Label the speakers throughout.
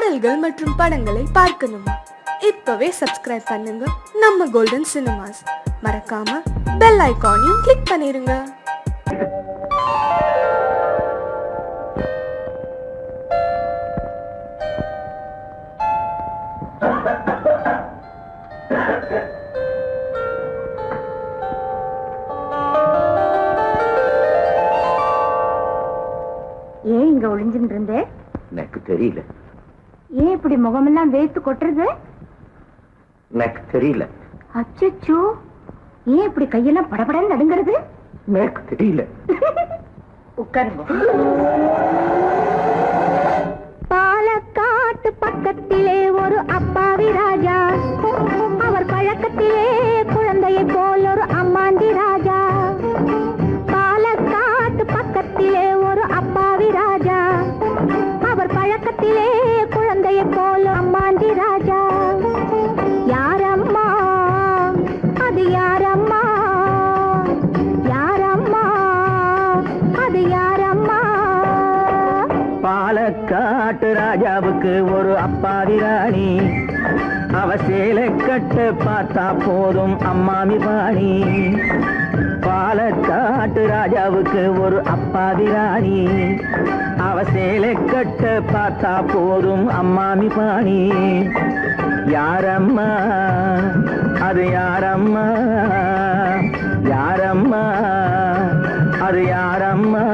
Speaker 1: பாடல்கள் மற்றும் படங்களை பார்க்கணுமா? இப்பவே சப்ஸ்கிரைப் பண்ணுங்க நம்ம கோல்டன் சினிமாஸ். மறக்காம பெல் ஐகானையும் கிளிக் பண்ணிருங்க.
Speaker 2: ஏன் இங்க ஒளிஞ்சுட்டு இருந்தே?
Speaker 3: எனக்கு தெரியல.
Speaker 2: ஏன் இப்படி முகமெல்லாம் வேத்து கொட்டுறது?
Speaker 3: எனக்கு தெரியல.
Speaker 2: அச்சச்சோ, ஏன் இப்படி கையெல்லாம் படபடன்னு நடுங்கிறது?
Speaker 3: எனக்கு தெரியல.
Speaker 2: உட்காருங்க. பாலக்காட்டு பக்கத்திலே ஒரு அப்பாவி ராஜா, அவர் பழக்கத்திலே குழந்தையை போல் ஒரு அம்மாண்டி ராஜா. பாலக்காட்டு பக்கத்திலே ஒரு அப்பாவி ராஜா, அவர் பழக்கத்திலே குழந்தையை போல் அம்மாண்டி ராஜா. யாரம்மா அது யாரம்மா, யாரம்மா அது யாரம்மா?
Speaker 3: பாலக்காட்டு ராஜாவுக்கு ஒரு அப்பாவி ராணி, அவ சேலை கட்ட பார்த்தா போதும் அம்மாமி பாணி. பாலக்காட்டு ராஜாவுக்கு ஒரு அப்பாவி ராணி, அவ சேலை கட்ட பார்த்தா போதும் அம்மாமி பாணி. யாரம்மா அது யாரம்மா, யாரம்மா அது யாரம்மா?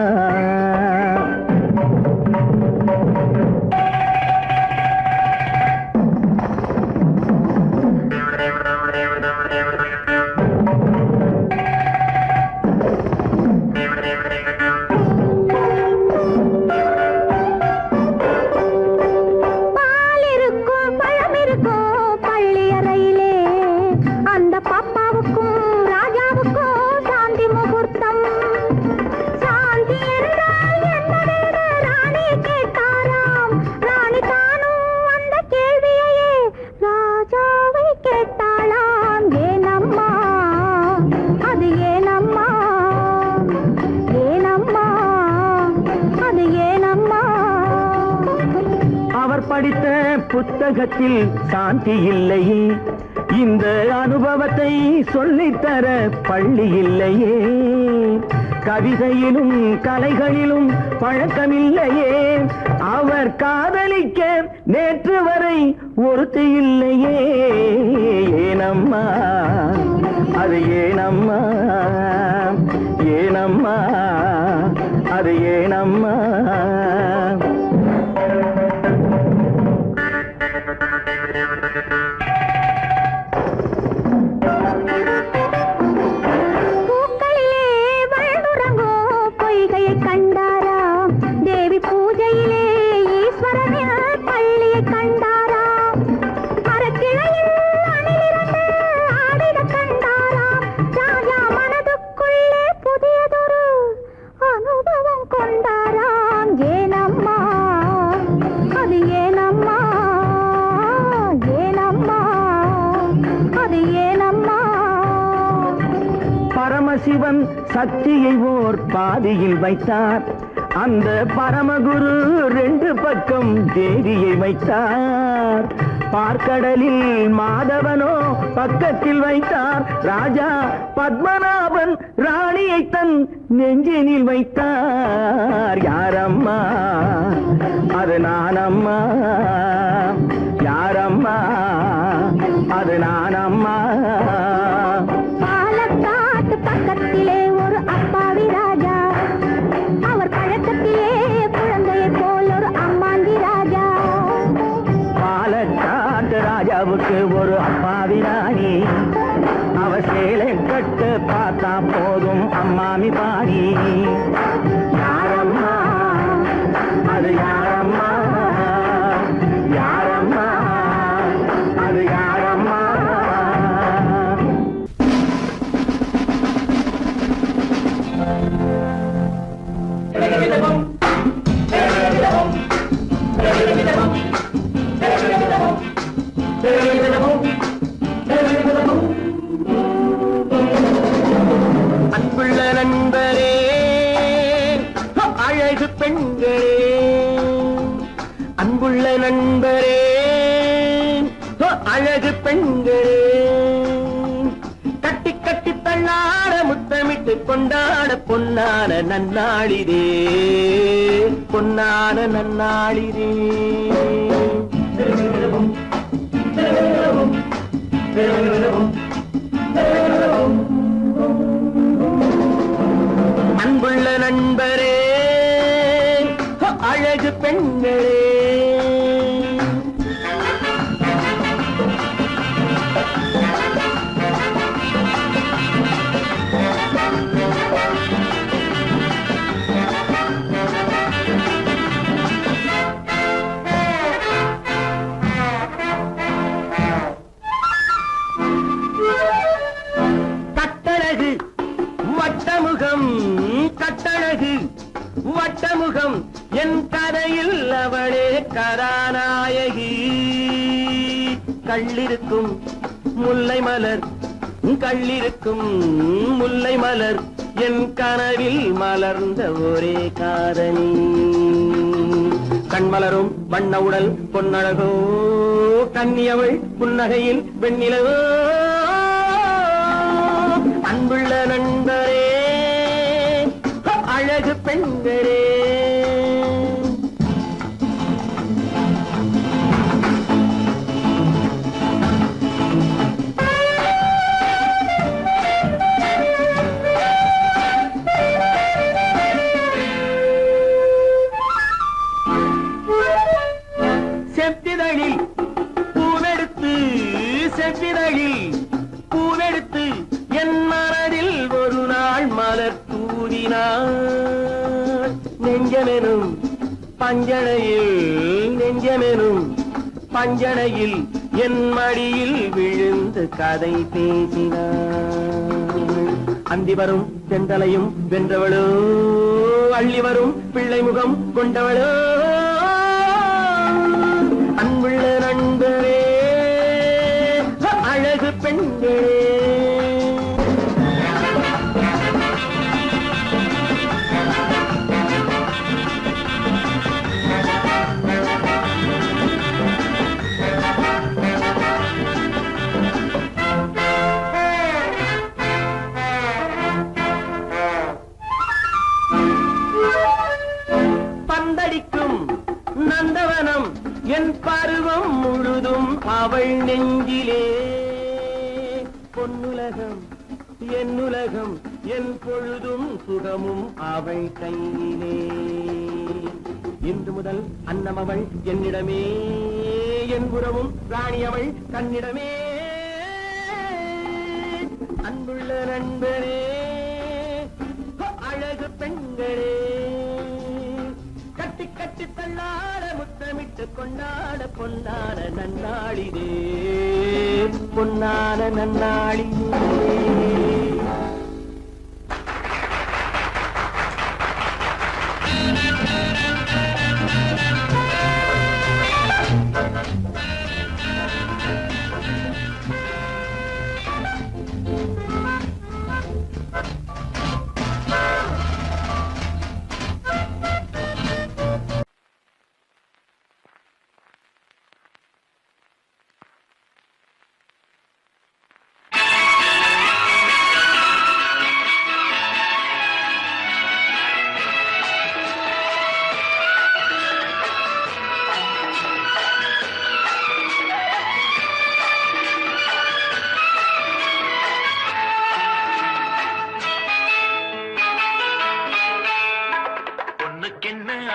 Speaker 3: படித்த புத்தகத்தில் சாந்தி இல்லையே, இந்த அனுபவத்தை சொல்லித்தர பள்ளி இல்லையே. கவிதையிலும் கலைகளிலும் பழக்கமில்லையே, அவர் காதலிக்க நேற்று வரை ஒருத்தி இல்லையே. ஏனம்மா அது ஏனம்மா, ஏனம்மா அது ஏனம்மா? பரமசிவன் சக்தியை ஓர் பாதியில் வைத்தார், அந்த பரமகுரு ரெண்டு பக்கம் தேவியை வைத்தார். பார்க்கடலில் மாதவனோ பக்கத்தில் வைத்தார், ராஜா பத்மநாபன் ராணியை தன் நெஞ்சினில் வைத்தார். யாரம்மா அது நானம்மா, யாரம்மா அது நானம்மா?
Speaker 2: பக்கத்திலே ஒரு அப்பாவி ராஜா, அவர் பழக்கத்திலே குழந்தையை போல் ஒரு அம்மாண்டி ராஜா.
Speaker 3: பாலக்காட்டு ராஜாவுக்கு ஒரு அப்பாவி ராணி, அவர் சேலை கட்டு பார்த்தா போதும் அம்மாமி பாணி. யாரம்மா அது யாரம்மா, யாரம்மா அது யாரம்மா? அன்புள்ள நண்பர் நண்பரே அழகு பெண்களே கட்டி கட்டி தள்ளாட முத்தமிட்டு கொண்டாட பொன்னான நன்னாளிதே பொன்னான நன்னாளிதே அன்புள்ள நண்பரே அழகு பெண்களே கட்டழகு வட்டமுகம் கட்டழகு வட்டமுகம் என் கதையில் அவளே கதாநாயகி கள்ளிருக்கும் முல்லை மலர் கள்ளிருக்கும் முல்லை மலர் என் கனவில் மலர்ந்த ஒரே காதலி கண்மலரும் வண்ண உடல் பொன்னழகோ கன்னியவள் புன்னகையில் வெண்ணிலவோ அன்புள்ள நண்பரே அழகு பெண்களே செவ்விதழில் பூவெடுத்து செவ்விதழில் பூவெடுத்து என் மனதில் ஒரு நாள் மலர் தூவினாள் நெஞ்சமெனும் பஞ்சனையில் நெஞ்சமெனும் பஞ்சனையில் என் மடியில் விழுந்து கதை பேசினாள் அந்தி வரும் செந்தலையும் வென்றவளோ அள்ளி வரும் பிள்ளை முகம் கொண்டவளோ அன்புள்ள நண்பரே அழகு பெண்களே பந்தடிக்கும் நந்தவனம் என் பருவம் முழுதும் அவள் நெஞ்சிலே பொன்னுலகம் என்னுலகம் என் பொழுதும் சுகமும் அவள் கையிலே இன்று முதல் அன்னம் அவள் என்னிடமே என் புறமும் ராணி அவள் கண்ணிடமே அன்புள்ள நண்பரே அழகு பெண்களே கட்டி கட்டி தள்ளாட முத்தமிட்டு கொண்டாட பொன்னான நன்னாளிதே பொன்னான நன்னாளிதே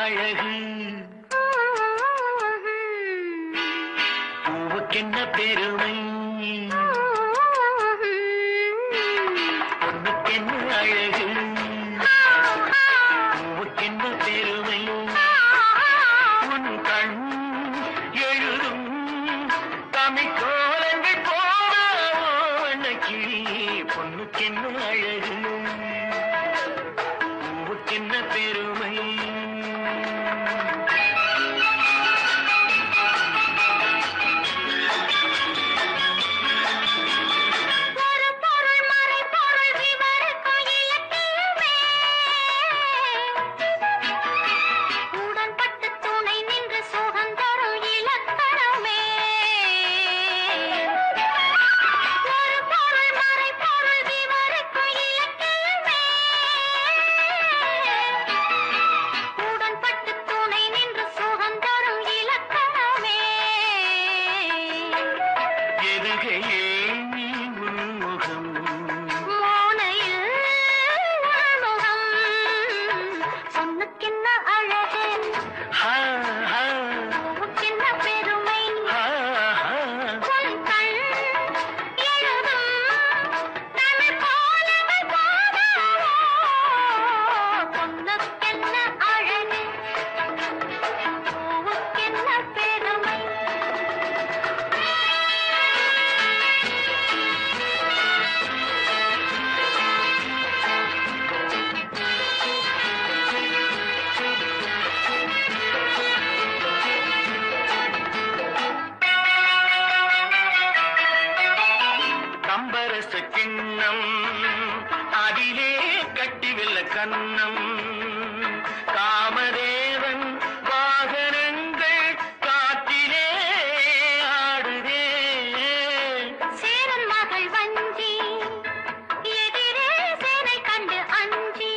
Speaker 3: அழகு பூவுக்கென்ன பெருமை பொண்ணுக்கென்ன அழகு பூவுக்கென்ன பெருமை உன் கண் எழுதும் தமிழ்கோலங்கள் போன கிளி பொண்ணுக்கென்ன அழகு பூவுக்கென்ன பெருமை
Speaker 2: உடன்பட்டு துணை நின்று சுகந்தரும் இலக்க
Speaker 3: கன்னம் காமதேவன் வாகனங்கள் காற்றிலே ஆடுதே
Speaker 2: சேரன் மகள் வஞ்சி எதிரே சேனை கண்டு அஞ்சி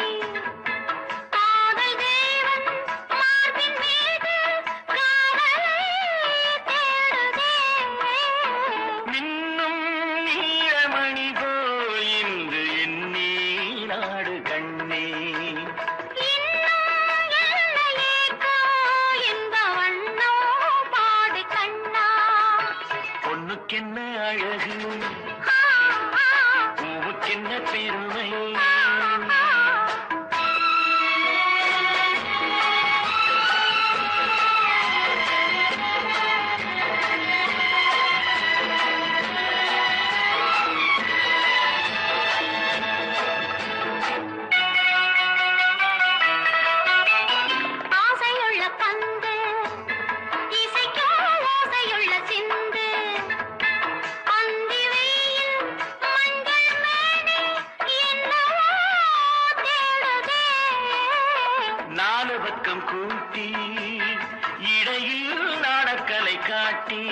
Speaker 2: காதல் தேவன் மார்பின் மீது காதலை தேடுதே
Speaker 3: மின்னும் நீலமணி போல் இன்று எண்ணி நாடு கண்ணே
Speaker 2: இன்னும் எல்லையேக்கோ இந்த வண்ணோ பாடு கண்ணா
Speaker 3: பொண்ணுக்கென்ன அழகு
Speaker 2: ஆ, ஆ,
Speaker 3: பூவுக்கென்ன பெருமை
Speaker 2: ஆ. ஆசையுள்ள பந்து இசைக்கோ ஓசையுள்ள சிந்து அந்தி வெயில் மஞ்சள் மேனி என்னவோ தேடுதே
Speaker 3: நாலு பக்கம் கூட்டி இடையில் நாடக்கலை காட்டி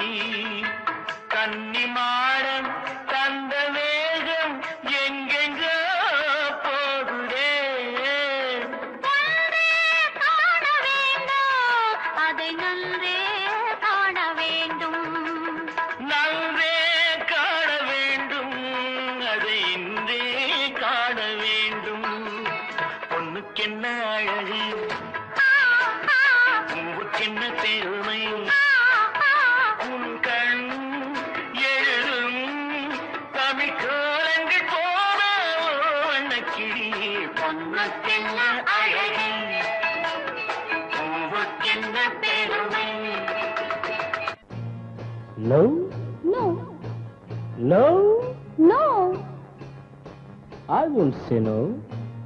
Speaker 3: கன்னிமாடம் தந்த வேகம் எங்கெங்கோ போகுதே
Speaker 2: ஒன்றே காண வேண்டும் அதை நன்றே காண வேண்டும்
Speaker 3: நன்றே காண வேண்டும் அதை இன்றே காண வேண்டும் பொண்ணுக்கென்ன அழகு பூவுக்கென்ன பெருமை உன் கண் எழுதும் தமிழ் கோலங்கள் போன வண்ணக்கிளி பொண்ணுக்கென்ன அழகு பூவுக்கென்ன பெருமை
Speaker 4: No,
Speaker 2: No,
Speaker 4: no,
Speaker 2: no,
Speaker 4: I won't say no.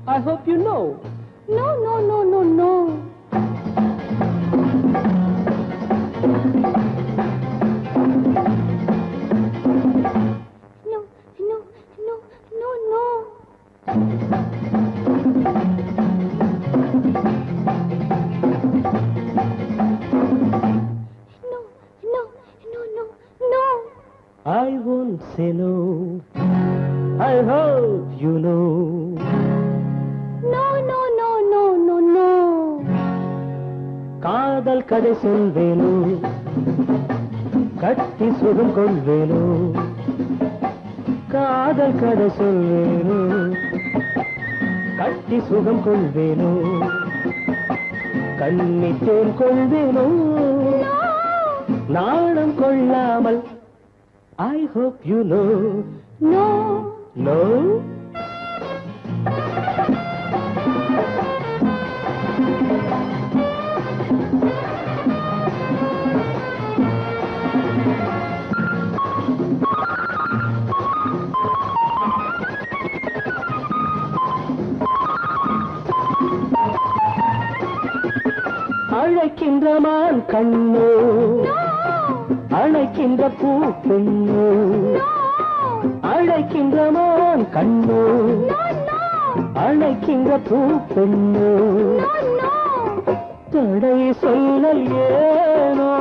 Speaker 4: I hope you know.
Speaker 2: no, no, no, no, no. No, no, no, no, no. No, no, no, no, no.
Speaker 4: I won't say no. I hope you know.
Speaker 2: No, no, no, no, no, no.
Speaker 4: காதல் கதை சொல்வேனோ கட்டி சுகம் கொள்வேனோ காதல் கதை சொல்வேனோ கட்டி சுகம் கொள்வேனோ கண்ணித்தேன் கொள்வேனோ நாணம் கொள்ளாமல் I hope you know.
Speaker 2: No,
Speaker 4: No? அழைக்கின்ற மான் கண்ணோ அழைக்கின்ற பூ பெண்ணோ அழைக்கின்ற மான் கண்ணோ அழைக்கின்ற பூ பெண்ணோ தடை சொல்லல் ஏனோ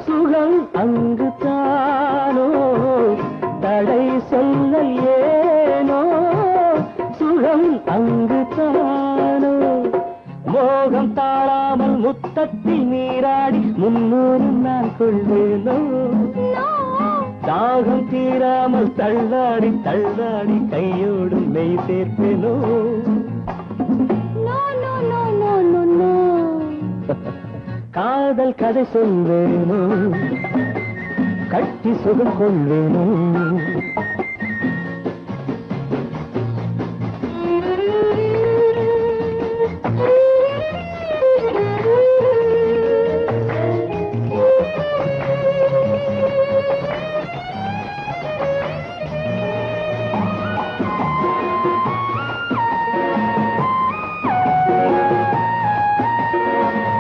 Speaker 4: சுகம் அங்கு தானோ தடை சொல்லல் ஏனோ சுகம் அங்கு தானோ மோகம் தாழாமல் முத்தத்தில் நீராடி 300 நான் கொள்வேனோ தாகம் தீராமல் தள்ளாடி தள்ளாடி கையோடு மெய் சேர்ப்பேனோ
Speaker 2: no, no, no, no, no, no.
Speaker 4: காதல் கதை சொல்வேனோ கட்டி சுகம் கொள்வேனோ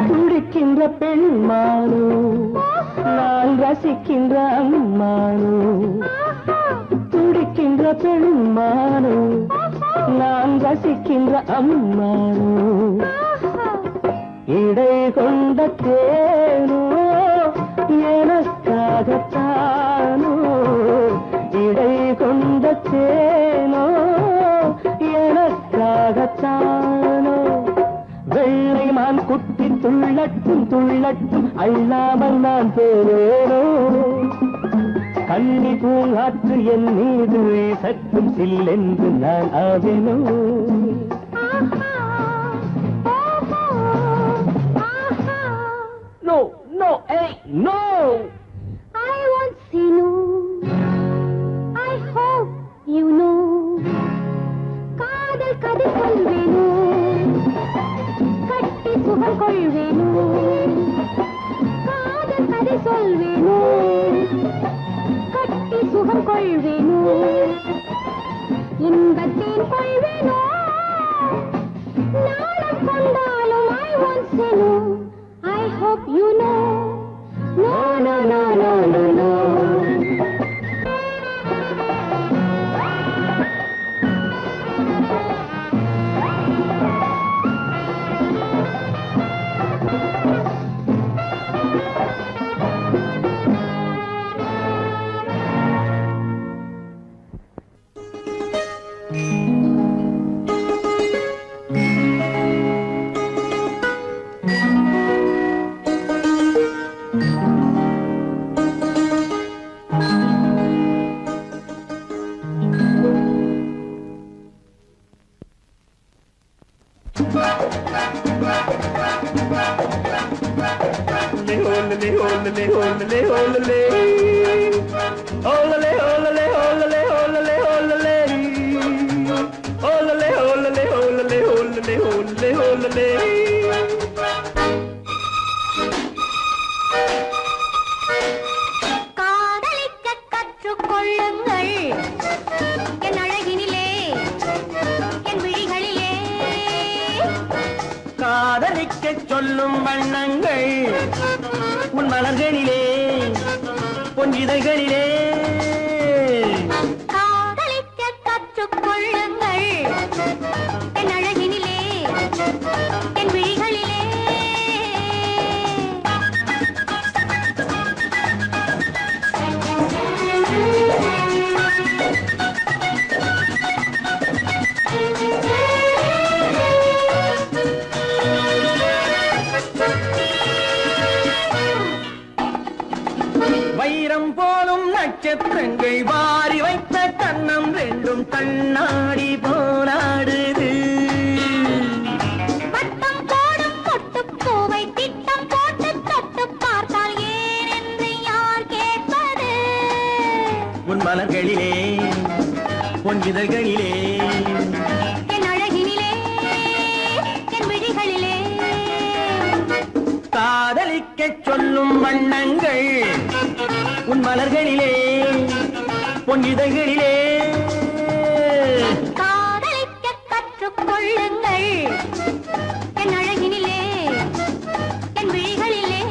Speaker 4: துடிக்கின்ற பெண்மானோ நான் ரசிக்கின்ற அம்மானோ துடிக்கின்ற பெண்மானோ நான் ரசிக்கின்ற அம்மானோ இடை கொண்ட தேனோ எனக்காகத்தானோ இடை கொண்ட தேனோ எனக்காகத்தானோ வெள்ளை மான் குட்டி துள்ளட்டும் துள்ளட்டும் அள்ளாமல் நான் போவேனோ கண்ணி பூங்காற்று என் மீது சற்றும் சில்லென்று நான் ஆவேனோ No, no, hey, no!
Speaker 2: I won't say no. I hope you know. காதல் கதை சொல்வேனோ கட்டி சுகம் கொள்வேனோ காதல் கதை சொல்வேனோ கட்டி சுகம் கொள்வேனோ இன்பத்தேன் கொள்வேனோ நாளம் கொண்டாலும் I won't say no. I hope you know. No, no, no, no, no, no. காதலிக்க கற்றுக்கொள்ளுங்கள் என் அழகினிலே என் விழிகளிலே
Speaker 3: காதலிக்கச் சொல்லும் வண்ணங்கள் உன் மலர்களிலே பொன் இதழ்களிலே
Speaker 2: காதலிக்க கற்றுக்கொள்ளுங்கள் என் அழகினிலே என் விழிகளிலே
Speaker 3: வைரம் போலும் நட்சத்திரங்கள் வாரி வைத்த கண்ணம் ரெண்டும் கண்ணாடி போராடுது
Speaker 2: வட்டம் போடும் பொட்டுப்பூவை திட்டம் போட்டு தொட்டு பார்த்தால் ஏன் என்று யார் கேட்பது
Speaker 3: உன் மலர்களிலே பொன் இதழ்களிலே
Speaker 2: என் அழகினிலே என் விழிகளிலே
Speaker 3: காதலிக்கச் சொல்லும் வண்ணங்கள் உன் மலர்களிலே பொன் இதழ்களிலே
Speaker 2: காதலிக்க கற்றுக்கொள்ளுங்கள் என் அழகினிலே என் விழிகளிலே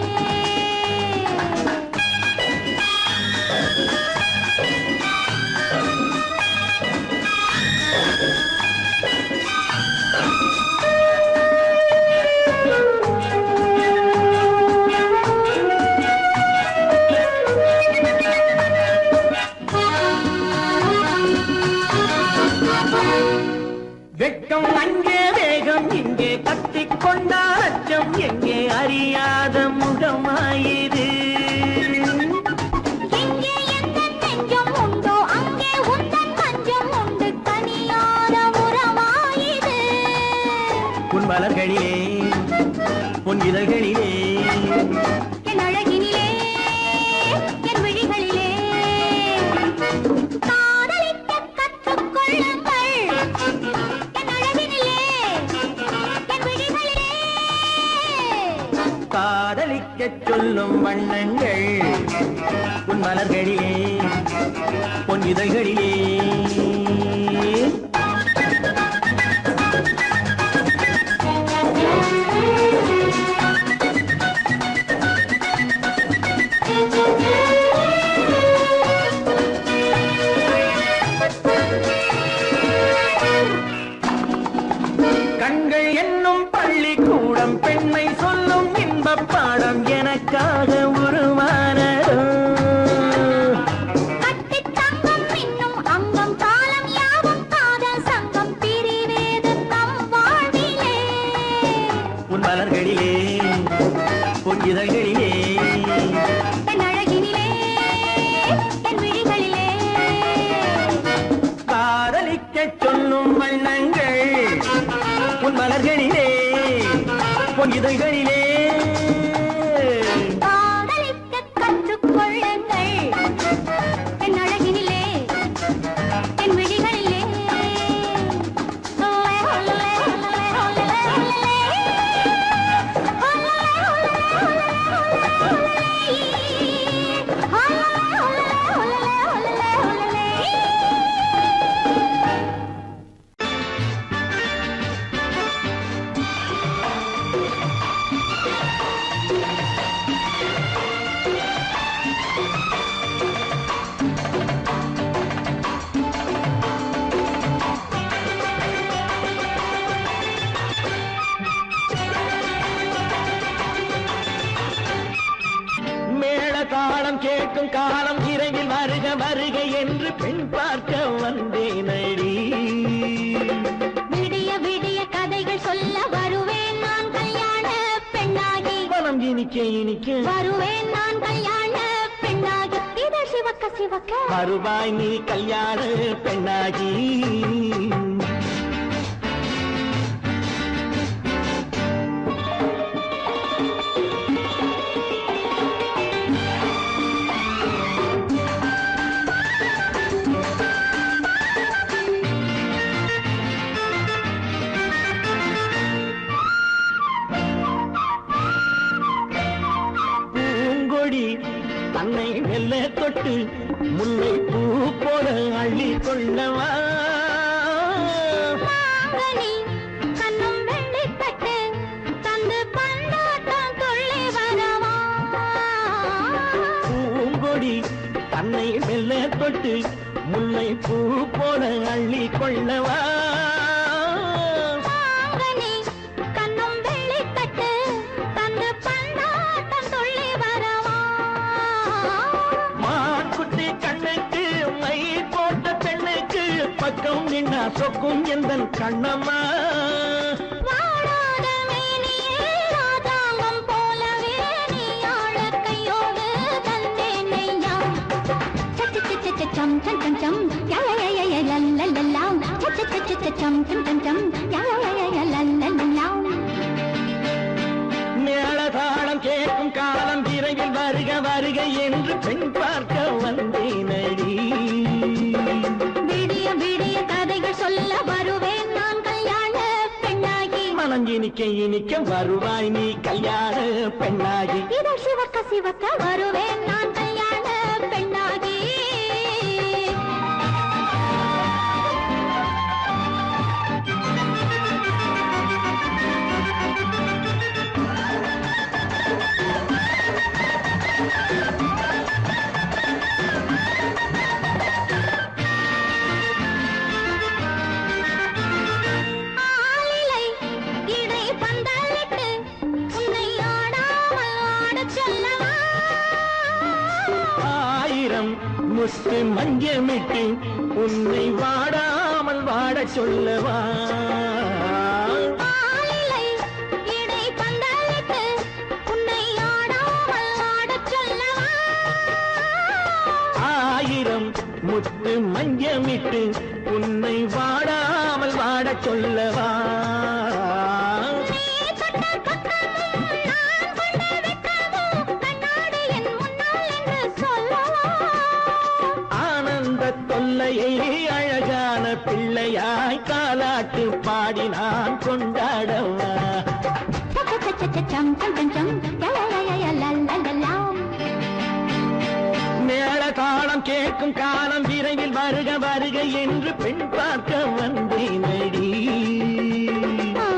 Speaker 3: வெட்கம் அங்கே வேகம் இங்கே கட்டிக்கொண்டால் அச்சம் எங்கே அறியாத முகமாயிது
Speaker 2: எங்கே எந்த நெஞ்சம் உண்டோ அங்கே உந்தன் மஞ்சம் உண்டு தனியாத உறவாயிது
Speaker 3: உன் மலர்களிலே உன் இதழ்களிலே
Speaker 2: என் அழகினிலே என் விழிகளிலே காதலிக்க கற்றுக்கொள்ளுங்கள் என் அழகினிலே என் விழிகளிலே
Speaker 3: காதலிக்கச் சொல்லும் வண்ணங்கள் உன் மலர்களிலே பொன் இதழ்களிலே தாளம் கேட்கும் காலம் விரைவில் வருக வருக என்று பெண் பார்க்க வந்தேனடி.
Speaker 2: விடிய விடிய கதைகள் சொல்ல வருவேன் நான் கல்யாண பெண்ணாகி.
Speaker 3: மனம் இனிக்க இனிக்க
Speaker 2: வருவேன் நான் கல்யாண பெண்ணாகி. இதழ் சிவக்க சிவக்க
Speaker 3: வருவாய் நீ கல்யாண பெண்ணாகி. தன்னை மெல்ல தொட்டு முல்லை பூ போல அள்ளி கொள்ளவா.
Speaker 2: கண்ணும் வெள்ளிப்பட்டு தந்து பந்தாட்டம் துள்ளி வரவா.
Speaker 3: பூங்கொடி தன்னை மெல்ல தொட்டு முல்லை பூ போல அள்ளி கொள்ளவா. பக்கம் நின்னா சொக்கும் எந்தன் கண்ணம்மா.
Speaker 2: வாழாத மேனியே ராதாங்கம் போலவே நீ ஆழ கையோடு தந்தேன் நெய்யா. சச்ச சச்ச சச்சம் சம் சம் சம் யய லல்லல்லாம். சச்ச சச்ச சச்சம் சம் சம் சம் யய லல்லல்லாம்.
Speaker 3: மேளதாளம் கேட்கும் காலம் விரைவில் வருக வருக என்று பெண் பார்க்க வந்தேனடி.
Speaker 2: விடிய விடிய கதைகள் சொல்ல வருவேன் நான் கல்யாண பெண்ணாகி.
Speaker 3: மனம் இனிக்க இனிக்க வருவாய் நீ கல்யாண பெண்ணாகி.
Speaker 2: இதழ் சிவக்க சிவக்க வருவேன் நான் கல்யாண பெண்ணாகி.
Speaker 3: முத்து மஞ்சமிட்டு உன்னை வாடாமல் வாடச் சொல்லவா. ஆயிரம் முத்து மஞ்சமிட்டு உன்னை வாடாமல் வாடச் சொல்லவா. தொல்லையை அழகான பிள்ளையாய் காலாட்டு பாடி நான் கொண்டாடவா. மேள தாளம் கேட்கும் காலம் விரைவில் வருக வருக என்று பெண் பார்க்க வந்தேனடி.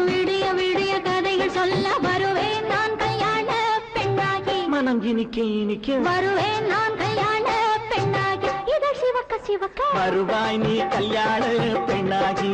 Speaker 2: விடிய விடிய கதைகள் சொல்ல வருவேன் நான் கல்யாண பெண்ணாகி.
Speaker 3: மனம் இனிக்க இனிக்க
Speaker 2: வருவேன் நான் கல்யாண பெண்ணாகி. இதழ் சிவக்க சிவக்க
Speaker 3: வருவாய் நீ கல்யாண பெண்ணாகி.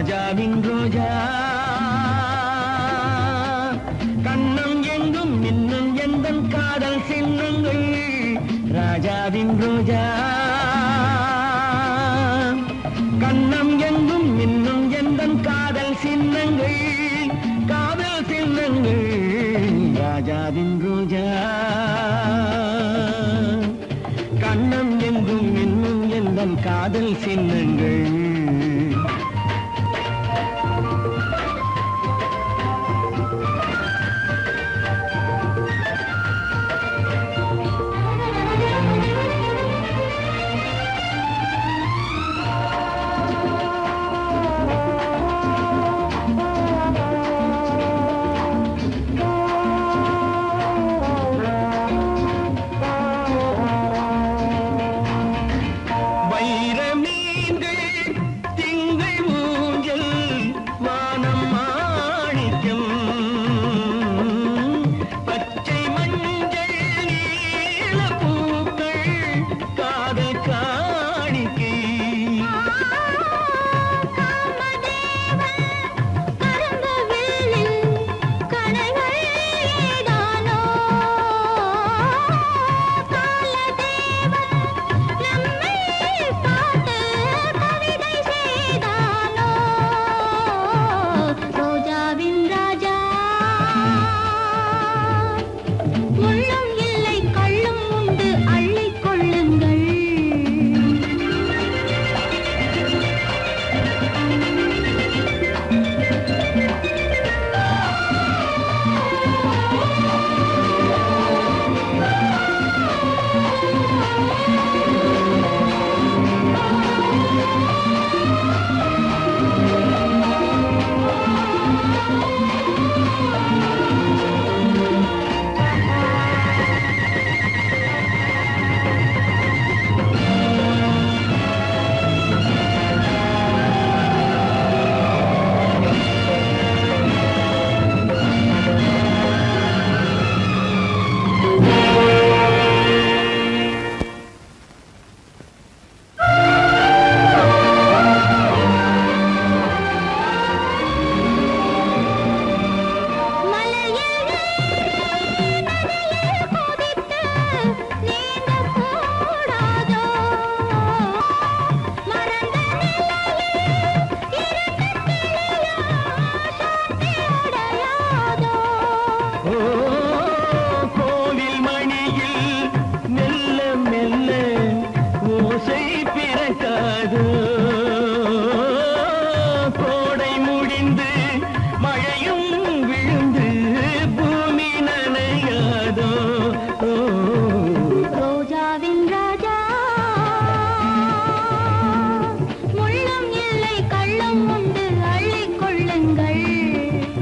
Speaker 3: ராஜாவின் ரோஜா கண்ணம் எங்கும் மின்னும் எந்தன் காதல் சின்னங்கள் ராஜாவின் ரோஜா கண்ணம் எங்கும் மின்னும் எந்தன் காதல் சின்னங்கள் காதல் சின்னங்கள் ராஜாவின் ரோஜா கண்ணம் எங்கும் மின்னும் எந்தன் காதல் சின்னங்கள்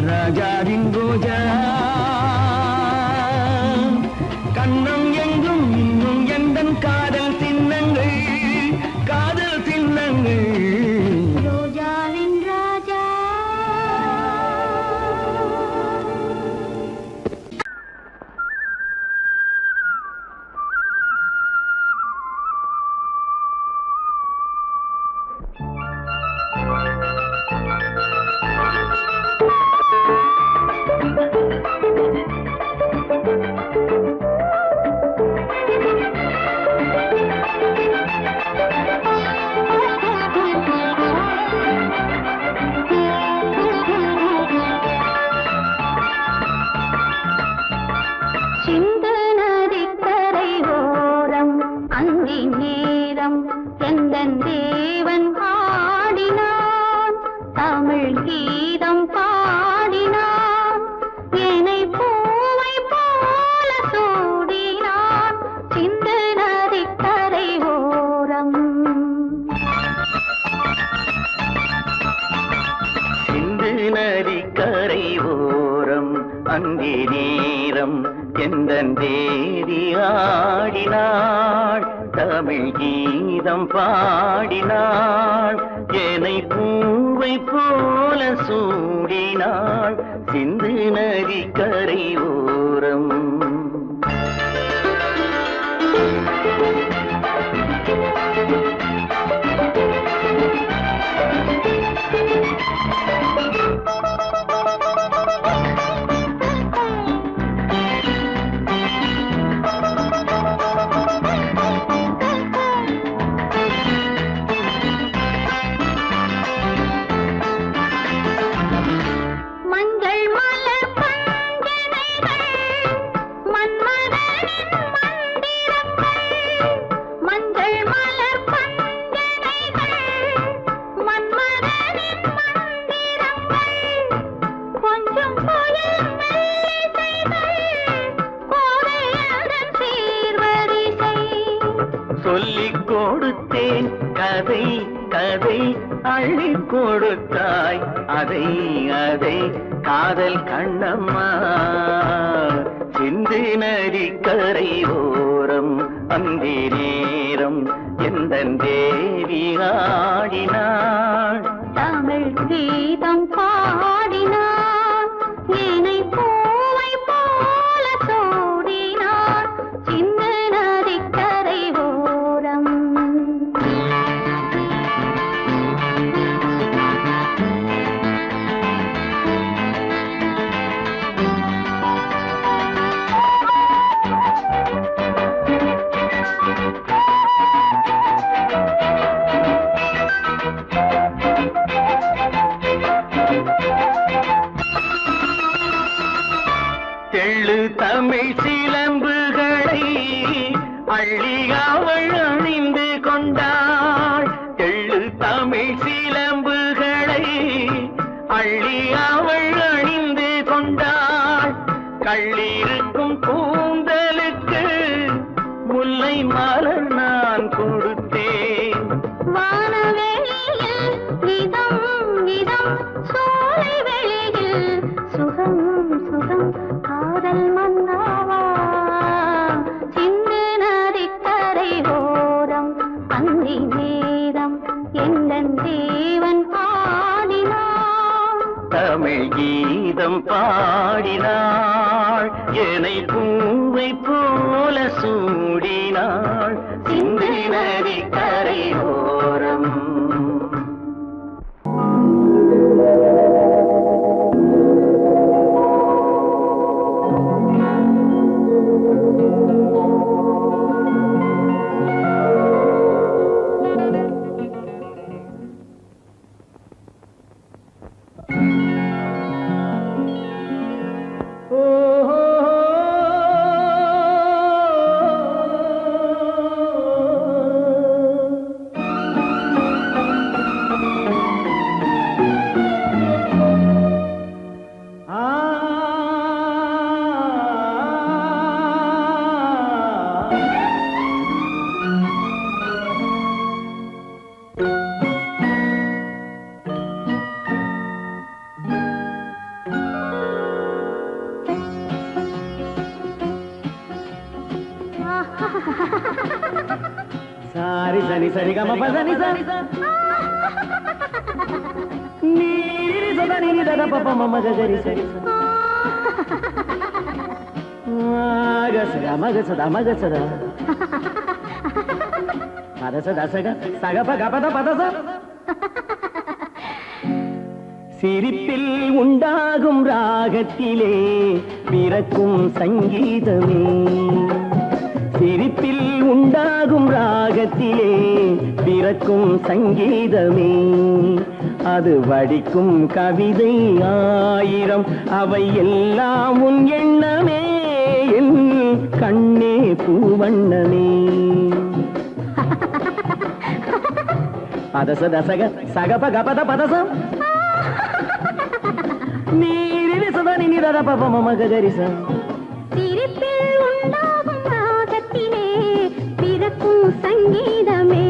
Speaker 3: ராஜாவின் ரோஜா கண்ணம் எங்கும் இன்னும் எந்தன் காதல் சின்னங்கள் காதல் சின்னங்கள்
Speaker 2: ரோஜாவின் ராஜா தேவன் பாடினான் தமிழ் கீதம் பாடினான் என்னை பூவை போல சூடினான் சிந்து நதிக்கரை ஓரம்
Speaker 3: சிந்து நதிக்கரை ஓரம் அங்கே நேரம் எந்தன் தேவி ஆடினாள் தமிழ் கீதம் பாடினாள் என்னை பூவை போல சூடினாள் சிந்து நதிக்கரை ஓரம் கொடுத்தேன் கதை கதை அள்ளி கொடுத்தாய் அதை அதை காதல் கண்ணம்மா சிந்து நதிக்கரை ஓரம் அந்தி நேரம் எந்த தேவி ஆடினாள்
Speaker 2: தமிழ் கீதம் பாடினான் ஏனை பூவை போல சூடினான் சின்ன நதிக்கரை ஓரம்
Speaker 3: தெள்ளு தமிழ் சிலம்புகளை அள்ளி அவள் அணிந்து கொண்டாள் தெள்ளு தமிழ் சிலம்புகளை அள்ளி அவள் அணிந்து கொண்டாள் கள்ளிருக்கும் கூந்தலுக்கு முல்லை மலர் நான் கொடுத்தேன்
Speaker 2: வானவெளியில் இதம் இதம் சோலை வெளியில் சுகம் சுகம் காதல் மன்னாவா சிந்து நதிக்கரை ஓரம் அந்தி நேரம் எந்தன் தேவன் பாடினான்
Speaker 3: தமிழ் கீதம் பாடினாள் என்னை பூவை போல சூடினாள் சிந்து நதிக்கரை ஓரம் సారి సని సరి గమ పదని సని నీరి సదని దద పప మమ గరి సరి మగ సద పద సద సగ సగ పగ పద పద స சிரிப்பில் உண்டாகும் ராகத்திலே பிறக்கும் சங்கீதமே சிரிப்பில் உண்டாகும் ராகத்திலே பிறக்கும் சங்கீதமே அது வடிக்கும் கவிதை ஆயிரம் அவை எல்லாம் உன் எண்ணமே என் கண்ணே பூவண்ணமே பதச தசக சகப கபத பதசம் நீரில் சதனி நிரத பப மம கரிச
Speaker 2: சிரிப்பில் உண்டாகும் ராகத்திலே பிறக்கும் சங்கீதமே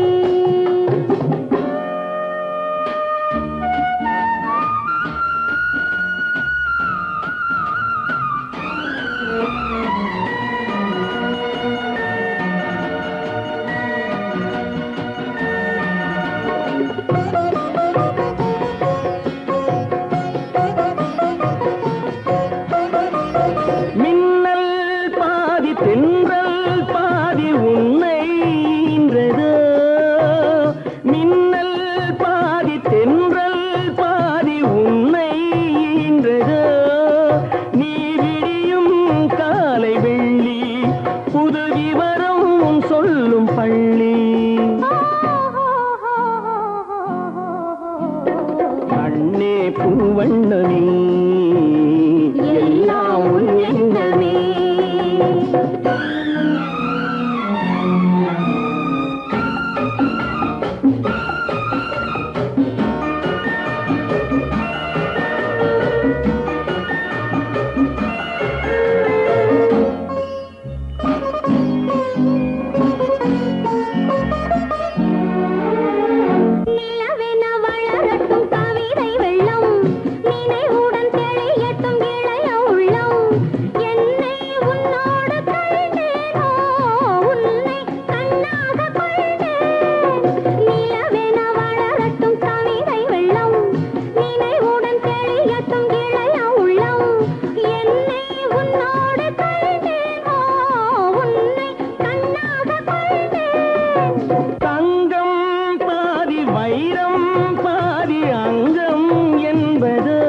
Speaker 3: ஆயிரம் பாதி அங்கம் என்பதோ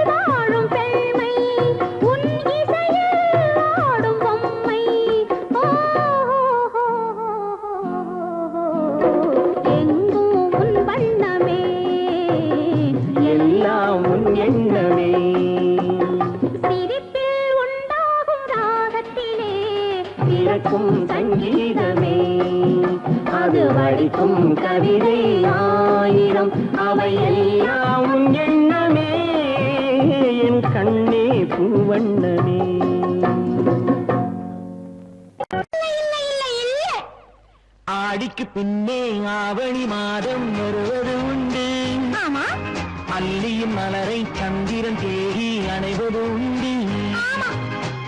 Speaker 2: வாழும் பெண்மை உன் இசையில் ஆடும் பொம்மை எங்கும் உன் வண்ணமே
Speaker 3: எல்லாம் உன் எண்ணமே
Speaker 2: சிரிப்பில் உண்டாகும் ராகத்திலே
Speaker 3: பிறக்கும் சங்கீதமே அது வடிக்கும் கவிதை ஆயிரம் அவை எல்லாம் உன் எண்ணமே என் கண்ணே பூவண்ணமே ஆடிக்கு பின்னே ஆவணி மாதம் வருவது உண்டு
Speaker 2: ஆமா
Speaker 3: அல்லியின் மலரை சந்திரன் தேடி அணைவது உண்டு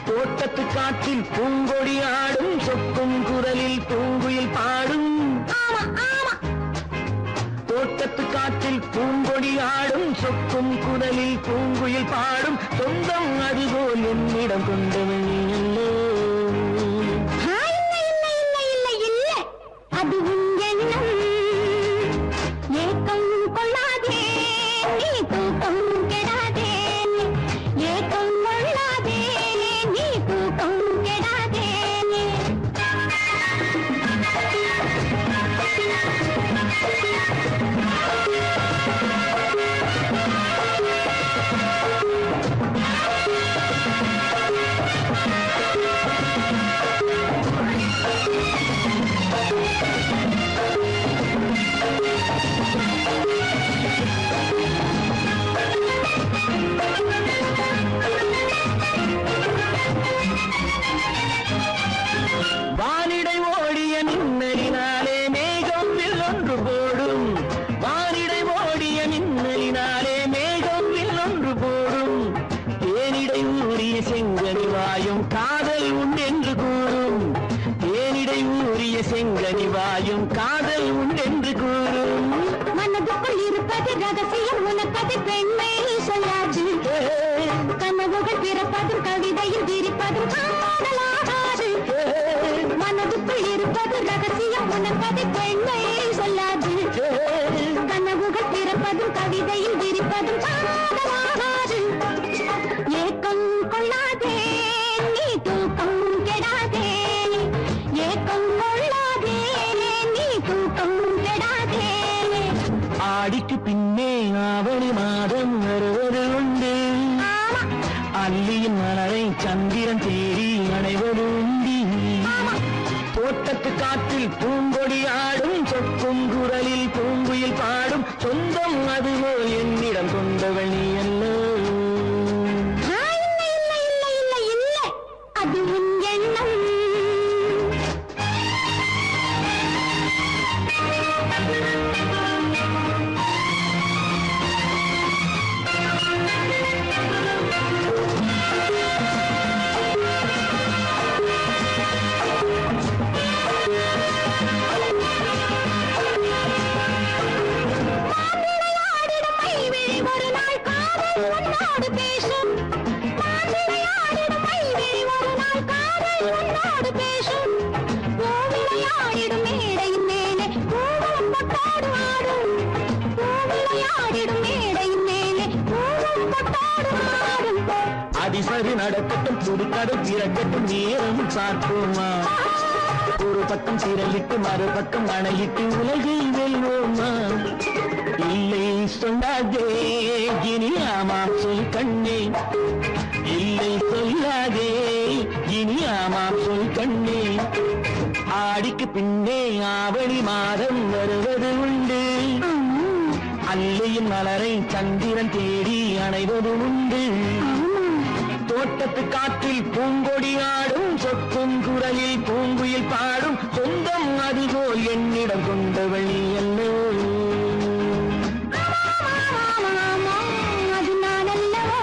Speaker 3: தோட்டத்து காற்றில் பூங்கொடி ஆடும் சொக்கும் குரலில் பூங்குயில் பாடும்
Speaker 2: ஆமா ஆமா
Speaker 3: தோட்டத்து காற்றில் பூங்கொடி ஆடும் சொக்கும் குரலில் பூங்குயில் பாடும் சொந்தம் அதுபோல் என்னிடம் கொண்டவள் நீ அல்லோ
Speaker 2: அது உன் எண்ணம் ஏக்கம் கொள்ளாதே நீ தூக்கம் கெடாதே ஏக்கம் கொள்ளாதே நீ தூக்கம் கெடாதே
Speaker 3: வானிடை ஓடிய மின்னலினாலே மேகம் ஒன்று போடும் வானிடை ஓடிய மின்னலினாலே மேகம் ஒன்று போடும் தேனிடை ஊறிய செங்கனி வாயும் காதல் உண்டென்று கூறும் தேனிடை ஊறிய செங்கனி வாயும் காதல் உண்டென்று கூறும்
Speaker 2: மனதுக்குள் இருப்பது ரகசியம் உனப்பது பெண்மை சொல்லாது கனவுகள் பிறப்பதும் கவிதையில் விரிப்பதும் காதலாகாது மனதுக்குள் இருப்பது ரகசியம் உனப்பது பெண்மை சொல்லாது கனவுகள் பிறப்பதும் கவிதையில் விரிப்பதும் காதலாகாது ஏக்கம் கொள்ளாதே நீ தூக்கம் கெடாதே ஏக்கம் கொள்ளாதே நீ தூக்கம் கெடாதே
Speaker 3: ஆடிக்கு பின்னே ஆவணி மாதம் வருவது உண்டு அல்லியின் மலரை சந்திரன் தேடி அணைவது உண்டு தோட்டத்து காற்றில் பூங்கொடி ஆடும் சொக்கும் குரலில் பூங்குயில் பாடும் சொந்தம் அதுபோல் என்னிடம் கொண்டவள் நீ அல்லோ
Speaker 2: அது உன் எண்ணம் ஒரு நாள் காதல் உன்னோடு பேசும் விளையாடிடும் மைவிழி ஒரு நாள் காதல் உன்னோடு பேசும் விளையாடிடும் மேடையின் மேலே பூவும் பொட்டாடு ஆடும் விளையாடிடும் மேடையின் மேலே பூவும் பொட்டாடு ஆடும்
Speaker 3: அதிசரி நடக்கட்டும் புதுக்கடை பிறக்கட்டும் நேரம் பார்ப்போமா ஒரு பக்கம் திரளிட்டு மறுபக்கம் அணையிட்டு உலகை வெல்வோமா இல்லை சொல்லாதே இனி ஆமாம் சொல் கண்ணே இல்லை சொல்லாதே இனி ஆமாம் சொல் கண்ணே ஆடிக்கு பின்னே ஆவணி மாதம் வருவது உண்டு அல்லையின் மலரை சந்திரன் தேடி அணைவது உண்டு தோட்டத்து காற்றில் பூங்கொடி ஆடும் சொக்கும் குரலில் பூங்குயில் பாடும் சொந்தம் அதுபோல் என்னிடம் கொண்டவள் நீ அல்லோ
Speaker 2: அது நான் அல்லவோ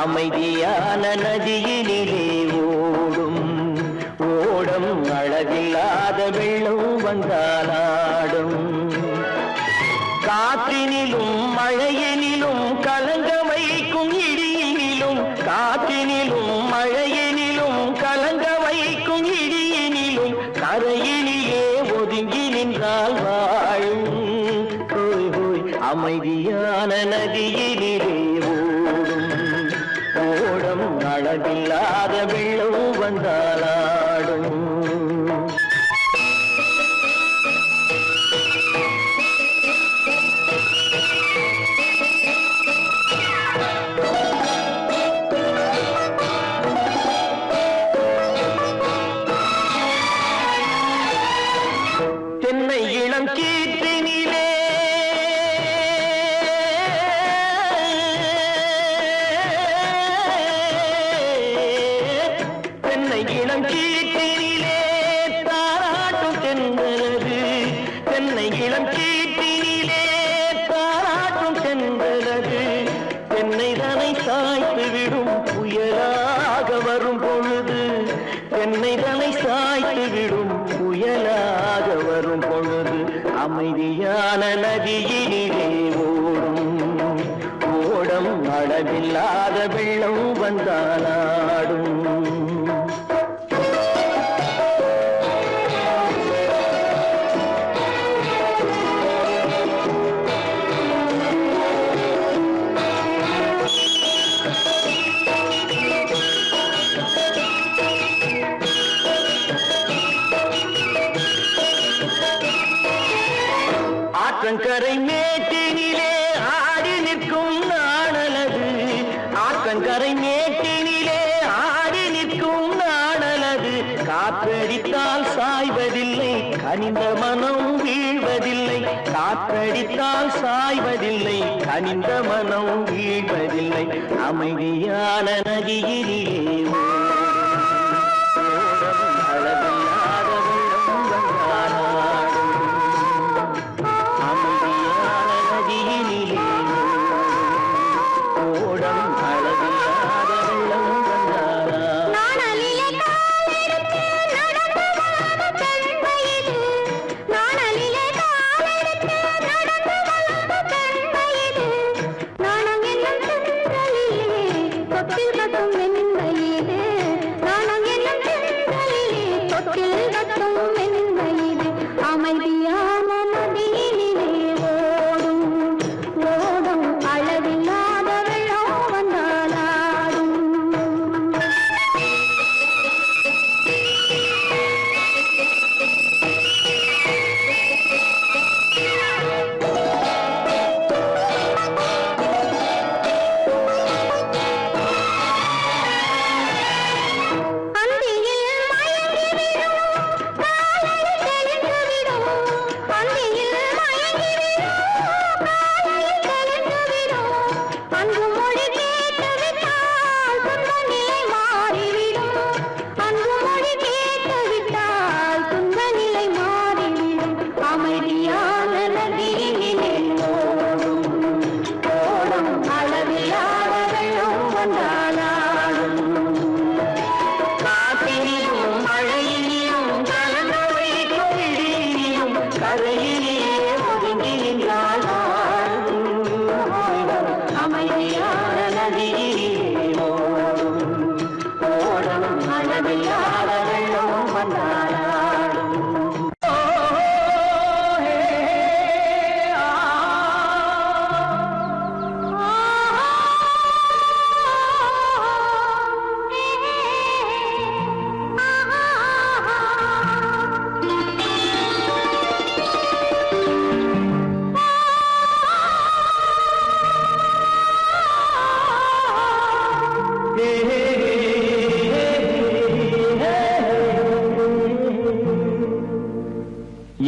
Speaker 3: அமைதியான நதியினிலே ஓடும் ஓடம் அளவில்லாத வெள்ளம் வந்தாலாடும் காற்றினிலும் மழையினிலும் கலங்க வைக்கும் இடியினிலும் காற்றினிலும் மழையினிலும் கலங்க வைக்கும் இடியினிலும் கரையினிலே ஒதுங்கி நின்றால் வாழும் ஹோய் ஹோய் அமைதியான நதியினிலே ஓடும் ஓடம் அளவில்லாத வெள்ளம் வந்தாலாடும் தென்னை இளம் கீற்றினிலே தென்னை இளம் கீற்றினிலே தாராட்டும் தென்றலது தென்னை இளம் கீற்றினிலே தாராட்டும் தென்றலது தென்னை தனை சாய்த்து விடும் புயலாக வரும் பொழுது தென்னை தனை சாய்த்து விடும் புயலாக வரும் பொழுது அமைதியான நதியினிலே ஓடும் ஓடம் அளவில்லாத வெள்ளம் வந்தாலாடும் ஆற்றங்கரை மேட்டினிலே ஆடி நிற்கும் நாணலது ஆற்றங்கரை மேட்டினிலே ஆடி நிற்கும் நாணலது காற்றடித்தால் சாய்வதில்லை கனிந்த மனம் வீழ்வதில்லை காற்றடித்தால் சாய்வதில்லை கனிந்த மனம் வீழ்வதில்லை அமைதியான நதியிலே ஓடும் அளவில்லாத வெள்ளம் வந்தாலாடும் அமைதியான நதியினிலே ஓடம் அளவில்லாத வெள்ளம் வந்தாலாடும்
Speaker 2: நாணலிலே காலெடுத்து நடந்து வளர்ந்த பெண்மையிது நாணலிலே காலெடுத்து நடந்து வளர்ந்த பெண்மையிது நாணம் என்னும் தென்றலிலே தொட்டில் கட்டும் மென்மையிது நாணம் என்னும் தென்றலிலே தொட்டில் கட்டும் மென்மையிது அமைதியான நதியினிலே ஓடும் ஓடும் அளவில்லாத வெள்ளம் வந்தாலாடும் அந்தியில் மயங்கிவிடும் காலையில் தெளிந்துவிடும் அந்தியில் மயங்கிவிடும் காலையில் தெளிந்துவிடும் அன்பு மொழி கேட்டுவிட்டால் துன்ப நிலை மாறிவிடும் அன்பு மொழி கேட்டுவிட்டால் துன்ப நிலை மாறிவிடும் அமைதியான நதியினிலே ஓடும் ஓடும் அளவில்லாத வெள்ளம் வந்தாலாடும்
Speaker 3: காற்றினிலும் மழையினிலும் கலந்த வைக்கும் இடியினிலும் கரையிலே ஒதுங்கி நின்றால் வாழும் அமைதியான நதியிலே ஓடும் ஓடம் அளவில்லாத வெள்ளம் வந்தாலாடும்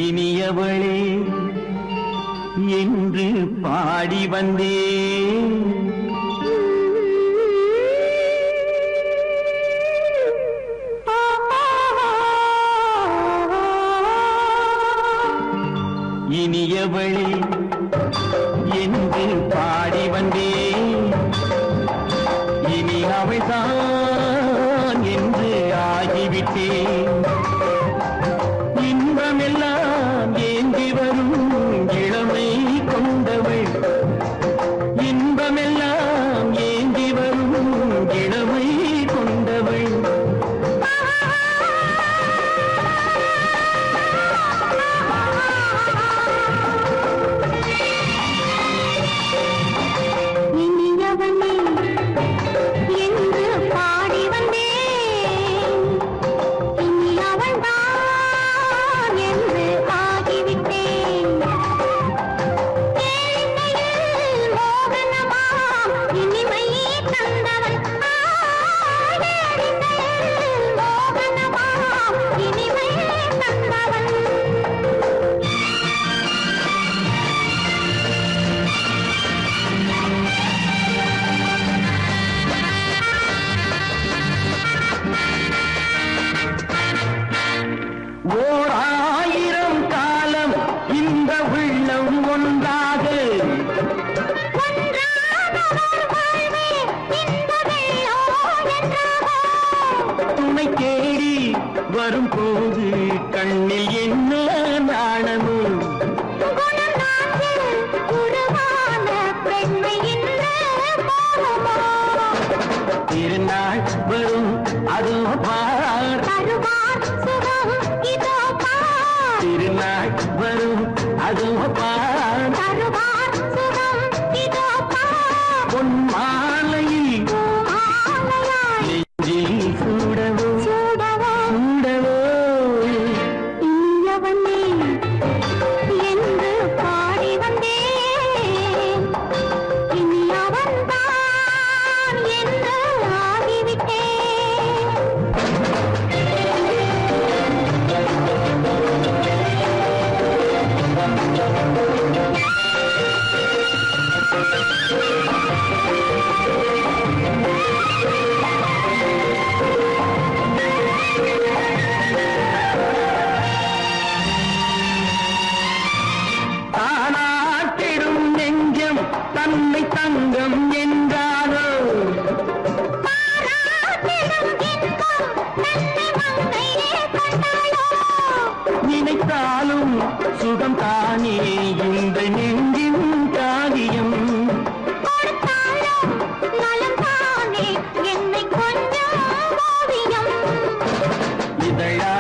Speaker 3: இனியவளே என்று பாடி வந்தேன் இனியவளே என்று பாடி வந்தேன் இனி அவள்தான் என்று ஆகிவிட்டேன். இன்பமெல்லாம் ஏந்தி வரும் இளமை கொண்டவள், இன்பமெல்லாம் ஏந்தி வரும் இளமை கொண்டவள்.
Speaker 2: இனியவனே என்று பாடி வந்தேன், இனி அவள்தான் என்று ஆகிவிட்டேன். ஏழையில் மோகனமா இனிமை தந்தவன், ஏழையில் மோகனமா இனிமை தந்தவன்.
Speaker 3: ஓர் 1000 காலம் இந்த உள்ளம் ஒன்றாக துணை தேடி வரும்போது கண்ணில் என்ன நாணமும். திருநாள் வரும் அதோ பார், திருநாள் வரும் அதோ பார். பொன் மாலையில் நெஞ்சில் சூடவோ சூடவோ.
Speaker 2: என்று பாடி வந்தேன், இனி அவன்தான் என்று ஆகிவிட்டேன்.
Speaker 3: தானாட்டிடும் நெஞ்சம் தன்னை தங்கம் என்றாரோ, நினைத்தாலும் சுகம் தானே இந்த நெஞ்சின் காரியம். இதழா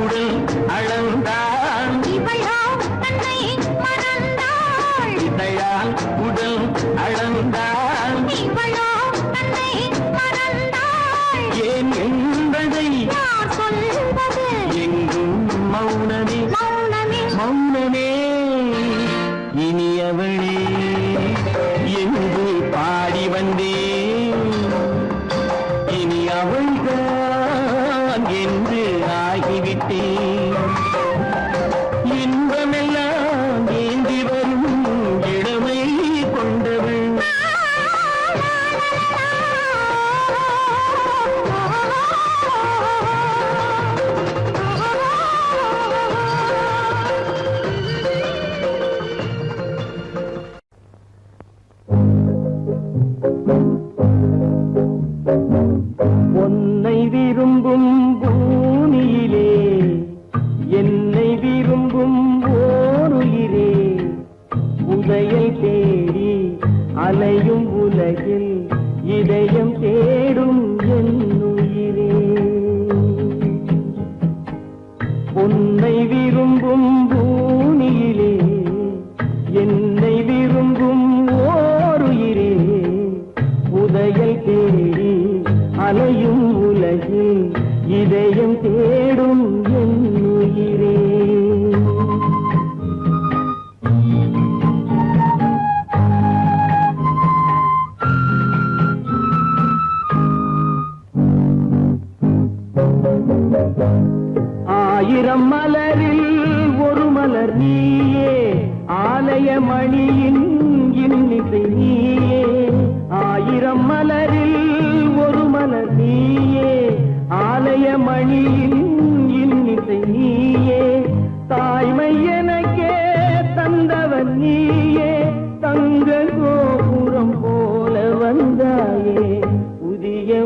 Speaker 3: உடல் அளந்தான், இதழால் உடல் அளந்தான். ஏன் என்பதை எங்கும் மௌனமே மௌனமே. இனியவளே என்று பாடி வந்தேன், இனி அவள்தான் என்று ஆகிவிட்டேன். இன்பமெல்லாம் ஏந்தி வரும் இளமை கொண்டவள். உன்னை விரும்பும் பூமியிலே என்னை விரும்பும் ஓருயிரே, உதயல் தேடி அலையும் உலகில் இதயம் தேடும் என் உயிரே. உன்னை விரும்பும் பூமியிலே என்னை விரும்பும் ஓருயிரே, உதயல் தேடி அலையும் உலகில் இதயம் தேடும் என் உயிரே. ஆயிரம் மலரில் ஒரு மலர் நீயே, ஆலய மணியின் இன்னிசை நீயே. ஆயிரம் மலரில் ஒரு மலர் நீயே, ஆலய மணியின் இன்னிசை நீயே. தாய்மை எனக்கே தந்தவன் நீயே, தங்க கோபுரம் போல வந்தாயே. புதிய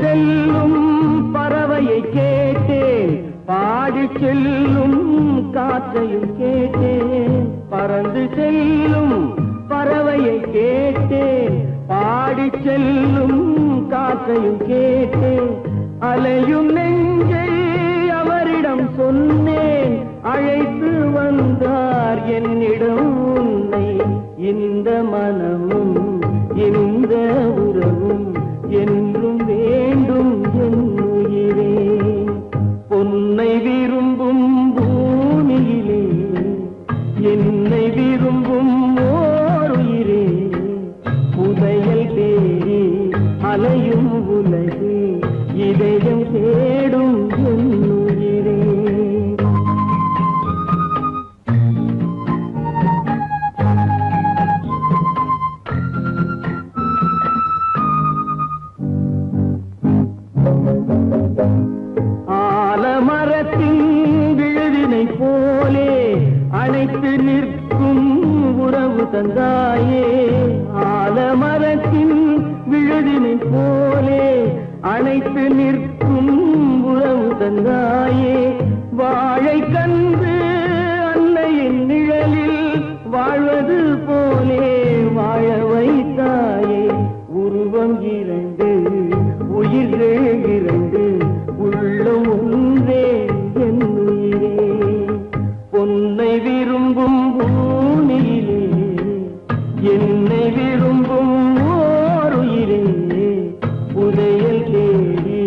Speaker 4: செல்லும் பறவையை கேட்டேன், பாடி செல்லும் காற்றையும் கேட்டேன். பறந்து செல்லும் பறவையை கேட்டேன், பாடி செல்லும் காற்றையும் கேட்டேன். அலையும் நெஞ்சை அவரிடம் சொன்னேன், அழைத்து வந்தார் என்னிடம் உன்னை. இந்த மனமும் இந்த உறவும் என்றும் வேண்டும் என் உயிரே. பொன்னை விரும்பும் பூமியிலே என்னை விரும்பும் ஓர் உயிரே. புதையல் தேடி அலையும் உலகு இதயம் தேடும் என் உயிரே. ஆலமரத்தின் விழுதினை போலே அணைத்து நிற்கும் உறவு தந்தாயே. ஆலமரத்தின் விழுதினை போலே அணைத்து நிற்கும் உறவு தந்தாயே. வாழை கன்று அன்னையின் நிழலில் வாழ்வது போலே வாழ வைத்தாயே. உருவம் இரண்டு உயிர்கள் இரண்டு உள்ளம் ஒன்றே என் உயிரே. பொன்னை விரும்பும் பூமியிலே என்னை விரும்பும் ஓர் உயிரே. புதையல் தேடி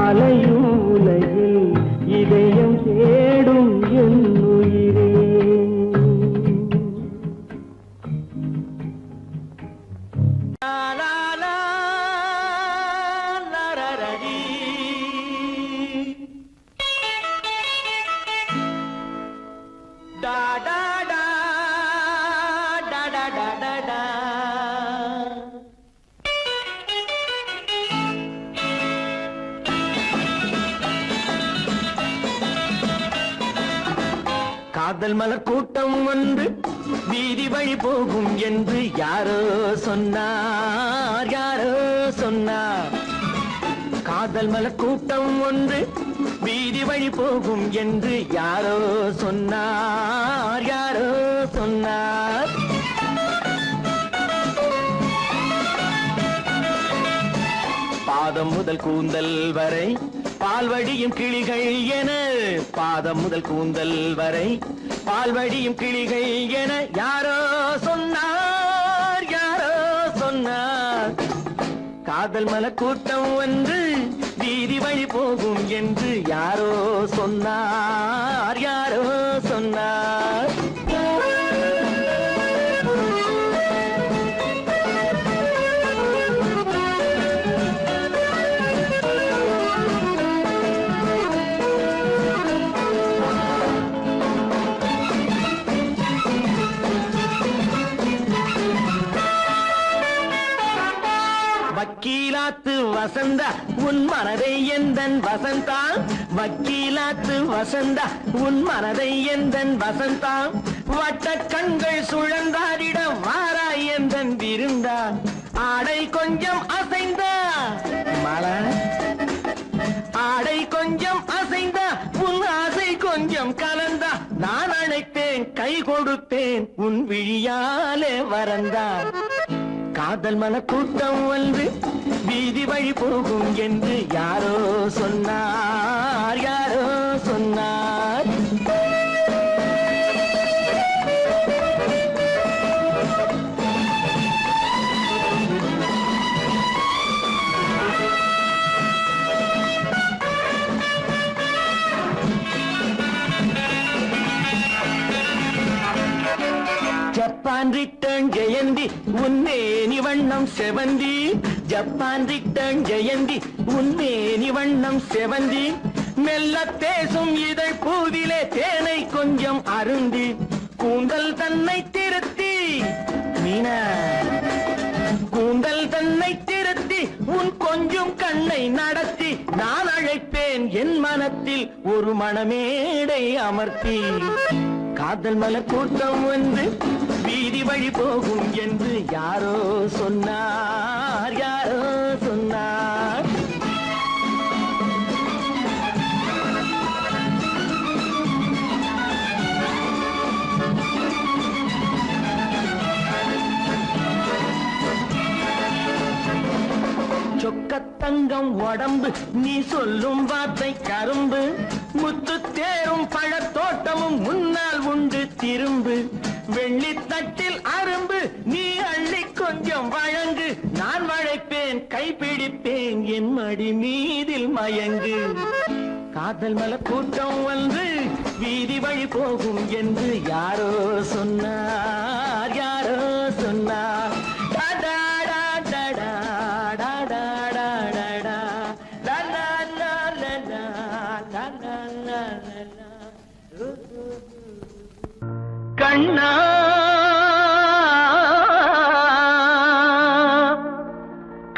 Speaker 4: அலையும் உலகில் இதயம் தேடும் என் உயிரே.
Speaker 3: காதல் மலர் கூட்டம் ஒன்று வீதி வழி போகும் என்று யாரோ சொன்னார், யாரோ சொன்னார். காதல் மலர் கூட்டம் ஒன்று வீதி வழி போகும் என்று யாரோ சொன்னார், யாரோ சொன்னார். பாதம் முதல் கூந்தல் வரை பால்வடியும் கிளிகள் என, பாதம் முதல் கூந்தல் வரை பால்வடியும் கிளிகள் என யாரோ சொன்னார், யாரோ சொன்னார். காதல் மலர் கூட்டம் ஒன்று வீதி வழி போகும் என்று யாரோ சொன்னார், யாரோ சொன்னார். வக்கீலாத்து வசந்தா உன் மனதை எந்தன் வசந்தா. வக்கீலாத்து வசந்தா உன் மனதை எந்தன் வசந்தா. வட்ட கண்கள் சுழந்தாடிட வாராய் எந்தன் விருந்தா. ஆடை கொஞ்சம் அசைந்தா மலா, ஆடை கொஞ்சம் அசைந்தா உன் ஆசை கொஞ்சம் கலந்தா. நான் அழைத்தேன் கை கொடுத்தேன் உன் விழியாலே வரந்தா. காதல் மலர் கூட்டம் ஒன்று வீதி வழி போகும் என்று யாரோ சொன்னார், யாரோ சொன்னார். ஜப்பான் ரிட்டர்ன் ஜெயந்தி உன்னேனி வண்ணம் செவந்தி. ஜப்பான் ரிட்டர்ன் ஜெயந்தி உன்னேனி வண்ணம் செவந்தி. மெல்ல பேசும் இதழ் பூவிலே தேனை கொஞ்சம் அருந்தி. கூந்தல் தன்னை திருத்தி மீனா, கூந்தல் தன்னை திருத்தி உன் கொஞ்சம் கண்ணை நடத்தி. நான் அழைப்பேன் என் மனத்தில் ஒரு மணமேடை அமர்த்தி. காதல் மலர் கூட்டம் வந்து வீதி வழி போகும் என்று யாரோ சொன்னார், யாரோ சொன்னார். தங்கம் உடம்பு நீ சொல்லும் வார்த்தை கரும்பு முத்து தேரும் பழத்தோட்டமும் முன்னால் உண்டு திரும்பு வெள்ளித்தட்டில் அரும்பு நீ அள்ளி கொஞ்சம் வழங்கு நான் வளைப்பேன் கைப்பிடிப்பேன் என் மடி மீதில் மயங்கு காதல் மலர் கூட்டம் வந்து வீதி வழி போகும் என்று யாரோ சொன்னார் யாரோ சொன்னார் கண்ணா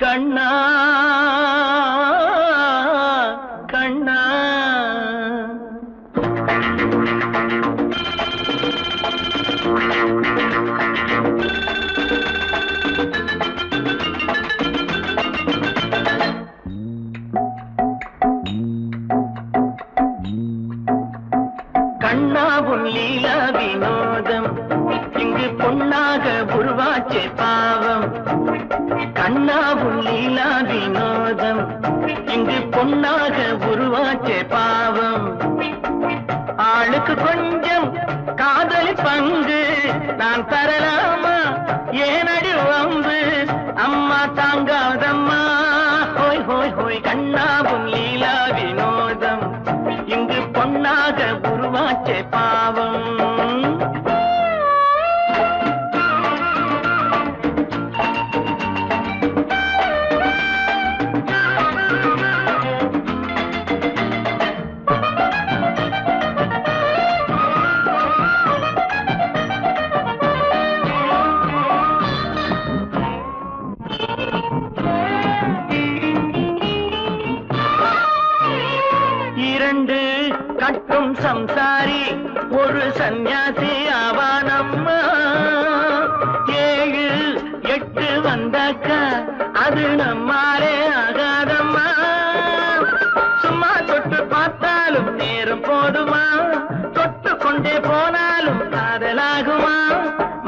Speaker 3: கண்ணா கண்ணா கண்ணாவும் லீலா வினோதம் இங்கு பொன்னாக உருவாச்சே பாவம் கண்ணாவும் லீலா வினோதம் இங்கு பொன்னாக உருவாச்சே பாவம் ஆளுக்கு கொஞ்சம் காதல் பங்கு நான் தரலாமா ஏனடி வம்பு அம்மா தாங்காதம்மா ஹோய் ஹோய் ஹோய் கண்ணாவும் லீலா வினோதம் இங்கு பொன்னாக உருவாச்சே பாவம் இரண்டு கட்டும் சம்சாரி ஒரு சந்நியாசி ஆவானம்மா 7 8 வந்தாக்க அது நம்மாலே ஆகாதம்மா சும்மா தொட்டு பார்த்தாலும் நேரம் போதுமா தொட்டு கொண்டே போனாலும் காதலாகுமா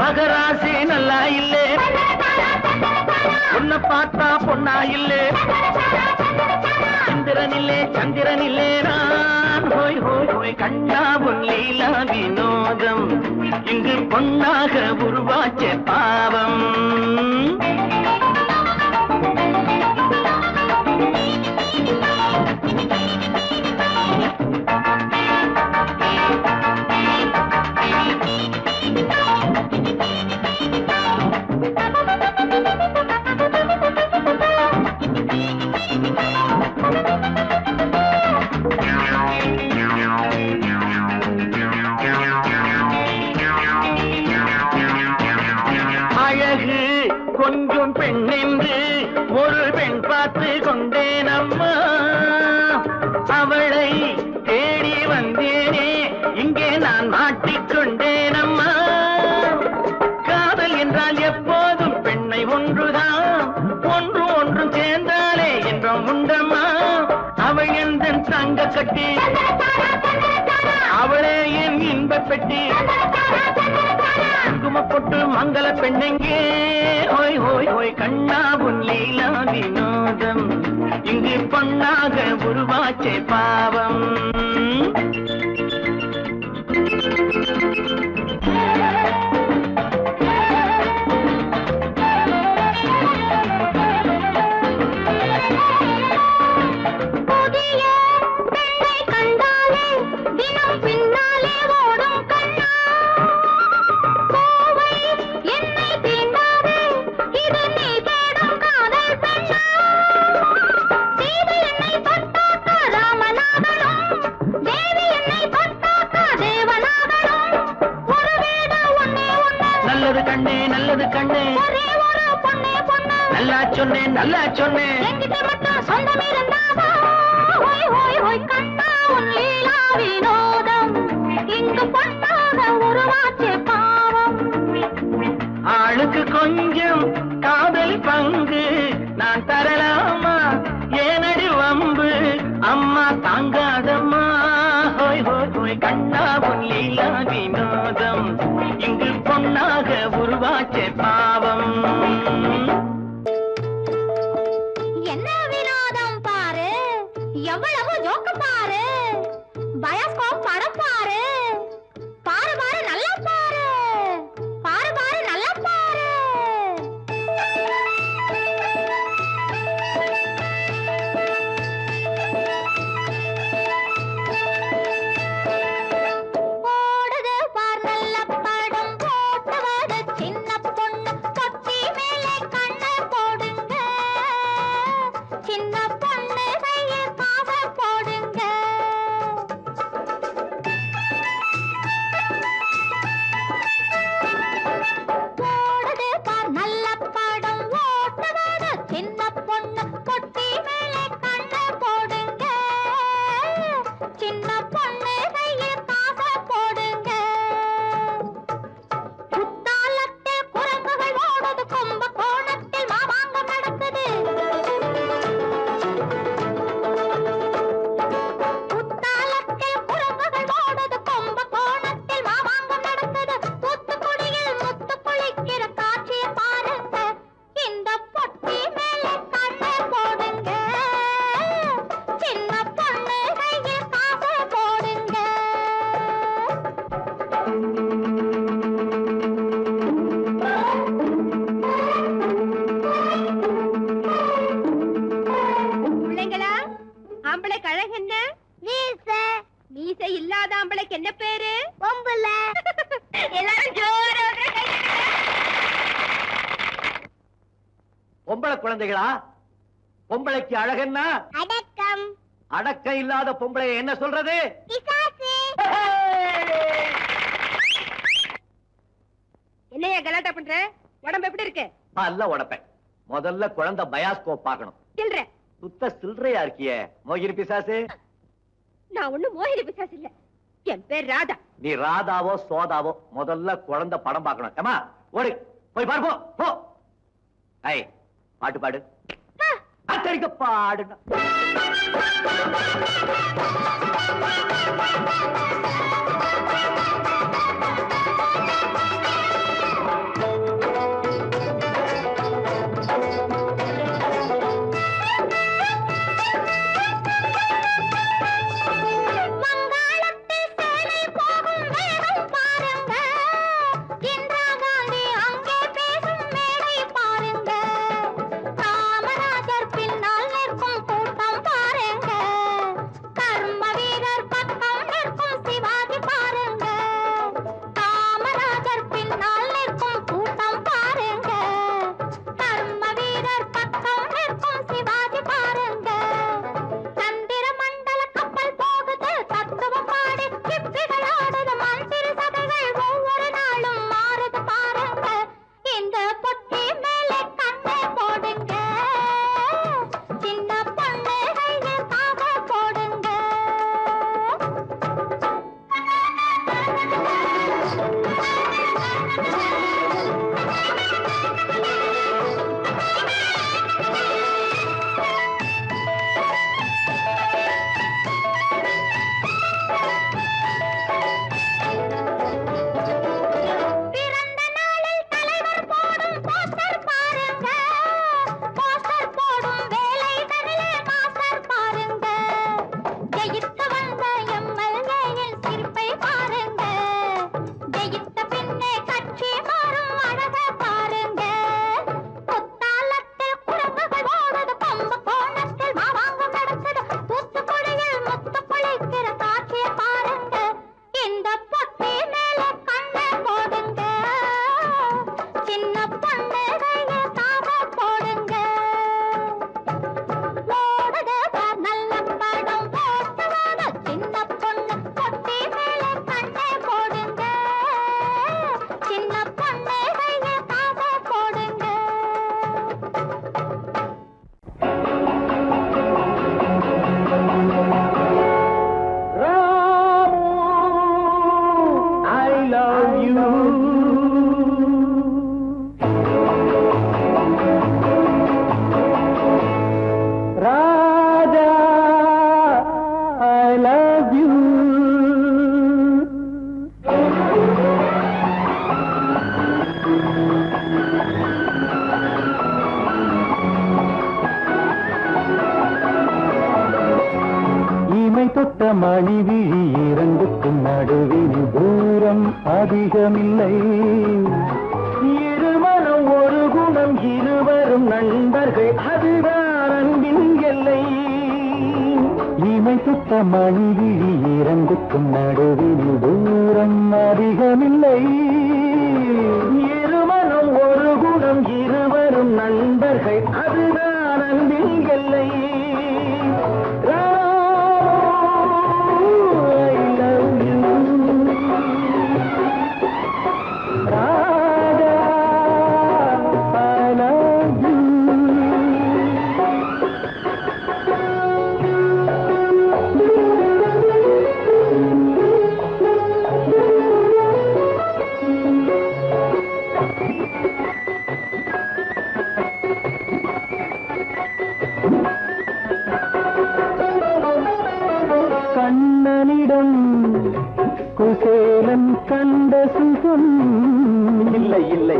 Speaker 3: மகராசி நல்லா இல்லே உன்னை பார்த்தா பொண்ணா இல்லே சந்திரனில்லே சந்திரனில்லே நான் ஹோய் ஹோய் ஹோய் கண்ணாவும் லீலா வினோதம் இங்கு பொன்னாக உருவாச்சே பாவம் அழகு கொஞ்சம் பெண் என்று ஒரு பெண் பார்த்து கொண்டேன் அம்மா அவளை தேடி வந்தேனே இங்கே நான் மாட்டிக்கொண்டேன் அம்மா காதல் என்றால் எப்போதும் பெண்ணை ஒன்றுதான் ஒன்று ஒன்றும் சேர்ந்தாலே என்றும் உண்டம்மா அவள் எந்த தங்க கட்டி அவளே என் இன்ப பெட்டி குங்குமப்பொட்டு மங்கள பெண்ணெங்கே ஹோய் ஹோய் ஹோய் கண்ணாவும் லீலா வினோதம் இங்கு பொன்னாக உருவாச்சே பாவம் நல்லது கண்ணே நல்லது கண்ணே நல்லா சொன்னேன் நல்லா சொன்னேன் ஆளுக்கு கொஞ்சம் காதல் பங்கு நான் தரலாமா ஏனடி வம்பு அம்மா தாங்காதம்மா ஹோய் ஹோய் ஹோய் கண்ணா உன் லீலா வினோதம் இங்கு பொன்னாக உருவாச்சே பாவம்
Speaker 2: என்ன வினோதம்
Speaker 3: பொம்பளை குழந்தைகளா? பொம்பளைக்கு அழகன்னா
Speaker 2: அடக்கம்.
Speaker 3: அடக்கம் இல்லாத பொம்பளை என்ன சொல்றது?
Speaker 2: பிசாசு.
Speaker 5: என்னைய கலாட்டா பண்ற? உடம்பு எப்படி இருக்கு?
Speaker 3: நல்ல உடப்பேன். முதல்ல குழந்தை பயாஸ்கோப் பார்க்கணும்.
Speaker 5: சில்ற.
Speaker 3: சுத்த சில்லறையா இருக்கியே மோகினி பிசாசு.
Speaker 5: நான் ஒண்ணு மோகினி பிசாசு இல்ல. என் பேர் ராதா.
Speaker 3: நீ ராதாவோ சோதாவோ முதல்ல குழந்தை படம் பார்க்கணும். ஏமா ஓடு போய் பாரு போ. ஐ பாட்டு பாடு. அத்தரிக்க பாடு.
Speaker 4: தொட்ட மணிவிழி இரண்டுக்கும் நடுவில் தூரம் அதிகமில்லை. இருமனம் ஒரு குணம் இருவரும் நண்பர்கள் அதுதான் அன்பின் எல்லை. இமை தொட்ட மணிவிழி இரண்டுக்கும் நடுவில் தூரம் அதிகமில்லை. இருமனம் ஒரு குணம் இருவரும் நண்பர்கள் அதுதான் அன்பின் எல்லை. கண்ணனிடம் குசேலன் கண்ட சுகம் இல்லை இல்லை.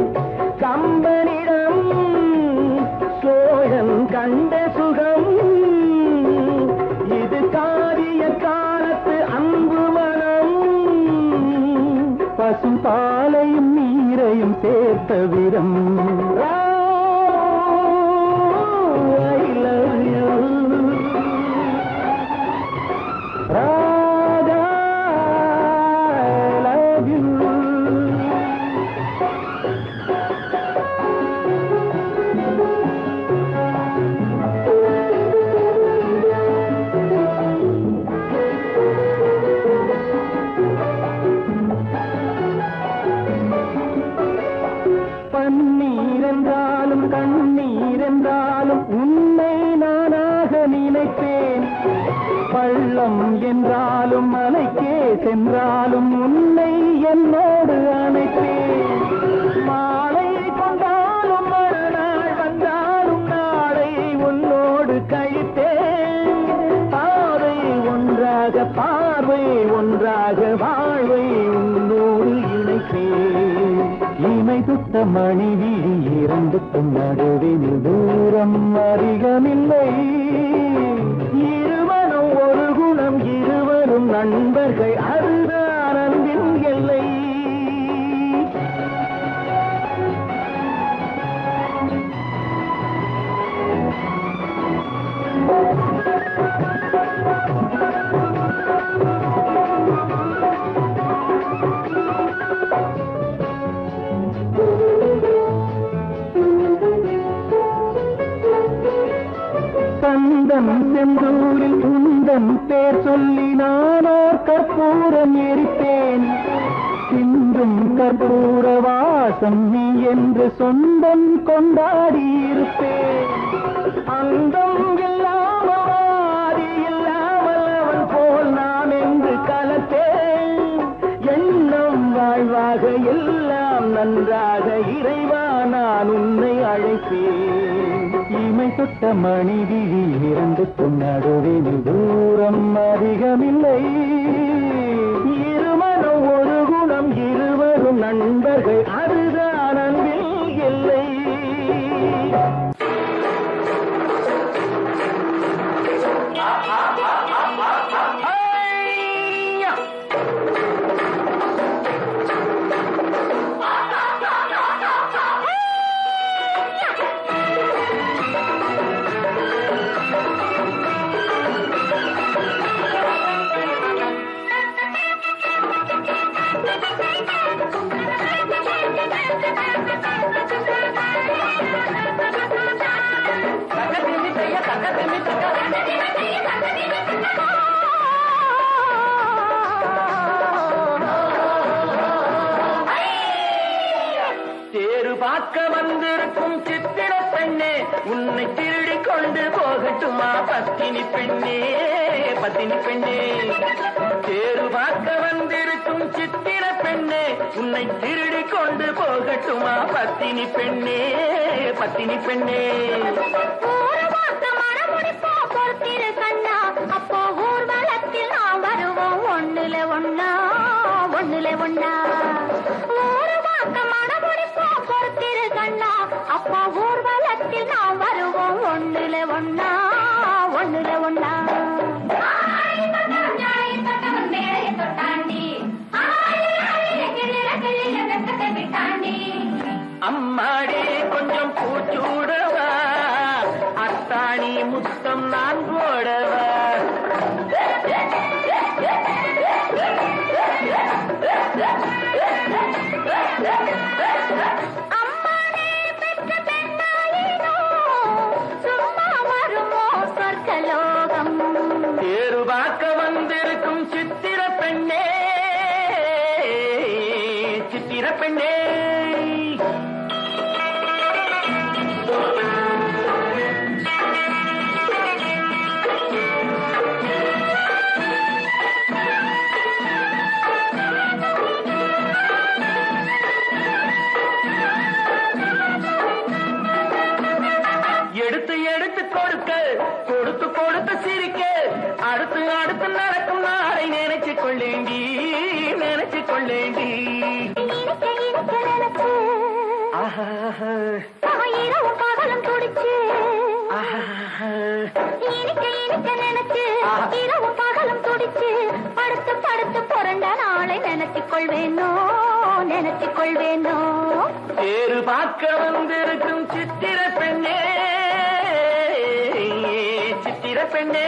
Speaker 4: கம்பனிடம் சோழன் கண்ட சுகம். இது காரிய காலத்து அன்பு மனம். பசும் பாலையும் நீரையும் சேர்த்த விரம். I love you. Radha, I love you. என்றாலும் உன்னை நானாக நினைப்பேன். பள்ளம் என்றாலும் மலைக்கே சென்றாலும் உன்னை என்னோடு அணைப்பேன். மாலை கொண்டாலும் மறுநாள் வந்தாலும் நாளை உன்னோடு கழித்தேன். பாதை ஒன்றாக பார்வை ஒன்றாக வாழ்வை உன்னோடு இணைப்பேன். இமை துட்ட மணிவி இரண்டுக்கும் நடுவில் தூரம் அதிகமில்லை. இருவரும் ஒரு குணம் இருவரும் நண்பர்கள் அதுதான் அன்பின் எல்லை. கந்தன் செந்தூரில் உந்தன் பேர் சொல்லி நானோர் கற்பூரம் எரித்தேன். சிந்தும் கற்பூர வாசம் நீ என்று சொந்தம் கொண்டாடி இருப்பேன். அந்தம் இல்லாமல் ஆதி இல்லாமல் அவன் போல் நான் என்று கலத்தேன். எண்ணம் வாழ்வாக எல்லாம் நன்றாக இறைவா நான் உன்னை அழைப்பேன். இமை தொட்ட மணிவி இரண்டுக்கும் நடுவில் தூரம் அதிகமில்லை. இருமனம் ஒரு குணம் இருவரும் நண்பர்கள் அதுதான் அன்பில் எல்லை. தேரு பார்க்க வந்திருக்கும் சித்திர பெண்ணே உன்னை திருடி கொண்டு போகட்டுமா பத்தினி பெண்ணே பத்தினி பெண்ணே. தேரு பார்க்க வந்திருக்கும் சித்திர பெண்ணே உன்னை திருடி கொண்டு போகட்டுமா பத்தினி பெண்ணே பத்தினி பெண்ணே.
Speaker 2: அப்போ ஊர்வலத்தில் நாம் வருவோம் ஒண்ணுல ஒண்ணா ஒண்ணுல ஒண்ணா. பொறுத்திரு கண்ணா அப்போ ஊர்வலத்தில் நாம் வருவோம் ஒண்ணுல ஒண்ணா ஒண்ணுல ஒண்ணா.
Speaker 3: அம்மாடி கொஞ்சம் பூச்சூடவா அத்தாணி முத்தம் நான் போடவா. தேரு பார்க்க வந்திருக்கும் சித்திர பெண்ணே சித்திர பெண்ணே. எடுத்து எடுத்து கொடுக்க கொடுத்து கொடுத்து சிரிக்க அடுத்து அடுத்து நடக்கும் நாளை நினைச்சு கொள்ளேண்டி நினைச்சு கொள்ளேண்டி.
Speaker 2: இரவும் பகலும் துடிச்சு நினைச்சு இரவும் பகலும் துடிச்சு படுத்து படுத்து புரண்ட நாளை நினைச்சுக் கொள்வேனோ நினைச்சுக் கொள்வேனோ.
Speaker 3: தேரு பார்க்க வந்திருக்கும் சித்திர பெண்ணே சித்திர பெண்ணே.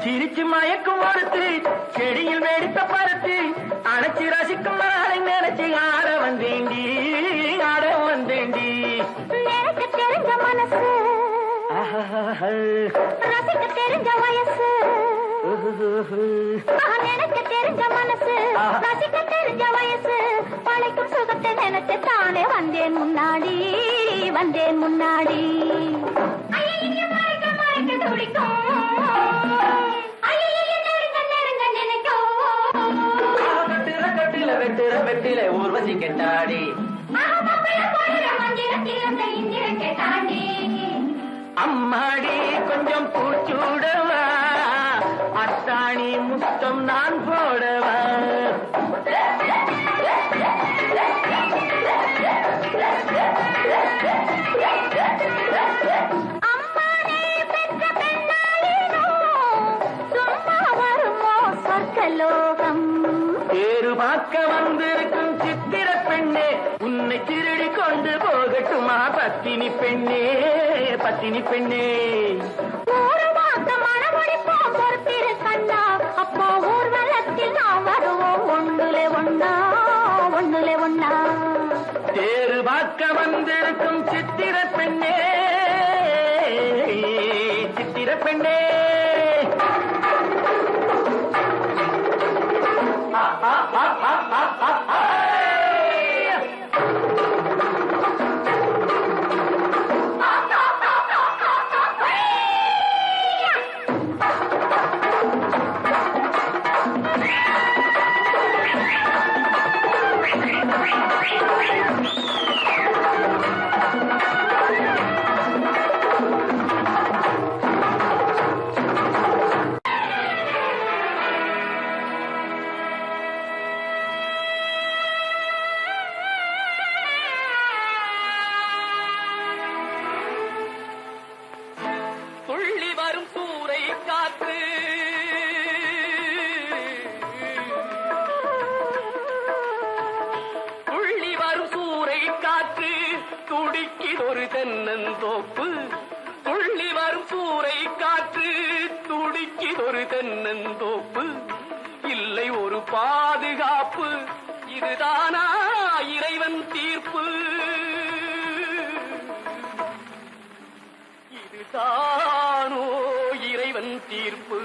Speaker 3: சிரிச்சு மயக்கும் ஒருத்து செடியில் வெடித்த பருத்து அணைச்சி ரசிக்கும் நாளை நினைச்சு ஆட வந்தேண்டி ஆட
Speaker 2: ரசிக்க தெரிஞ்ச வயசு நினைக்க தெரிஞ்ச மனசு ரசிக்க தெரிஞ்ச வயசு பழைக்கும் சுகத்தை நினைச்சு தானே வந்தேன் முன்னாடி ஐயையோ, மறைக்க மறைக்க துடிக்கும். ஐயையோ, நெருங்க நெருங்க நினைக்கும்.
Speaker 3: வெட்டில ஊர்வசி கெட்டாடி
Speaker 2: ஆகப்பைய போடுற மந்திரத்தில் அந்த இந்திரத்தை தாண்டி.
Speaker 3: அம்மாடி கொஞ்சம் பூச்சூடவா அத்தாணி முத்தம் நான் போடவா
Speaker 2: அம்மானே பெற்ற பெண்ணாயினோ சும்மா வருமோ சொர்க்கலோகம்.
Speaker 3: தேரு பார்க்க வந்திருக்கும் சித்திர பெண்ணே உன்னை திருடி கொண்டு போகட்டுமா பத்தினி பெண்ணே
Speaker 2: ஊரு வாக்க மணமுடிப்போம் பொறுத்திரு கண்ணா. அப்போ ஊர்வலத்தில் நாம் வருவோம் ஒண்ணுலே ஒண்ணா.
Speaker 3: தேரு பார்க்க வந்திருக்கும் சித்திர பெண்ணே துள்ளி வரும் சூறை காற்று துடிக்கிதொரு தென்னந்தோப்பு துள்ளி வரும் சூறை காற்று துடிக்கிதொரு தென்னந்தோப்பு இல்லை ஒரு பாதுகாப்பு இதுதானா இறைவன் தீர்ப்பு இதுதானோ இறைவன் தீர்ப்பு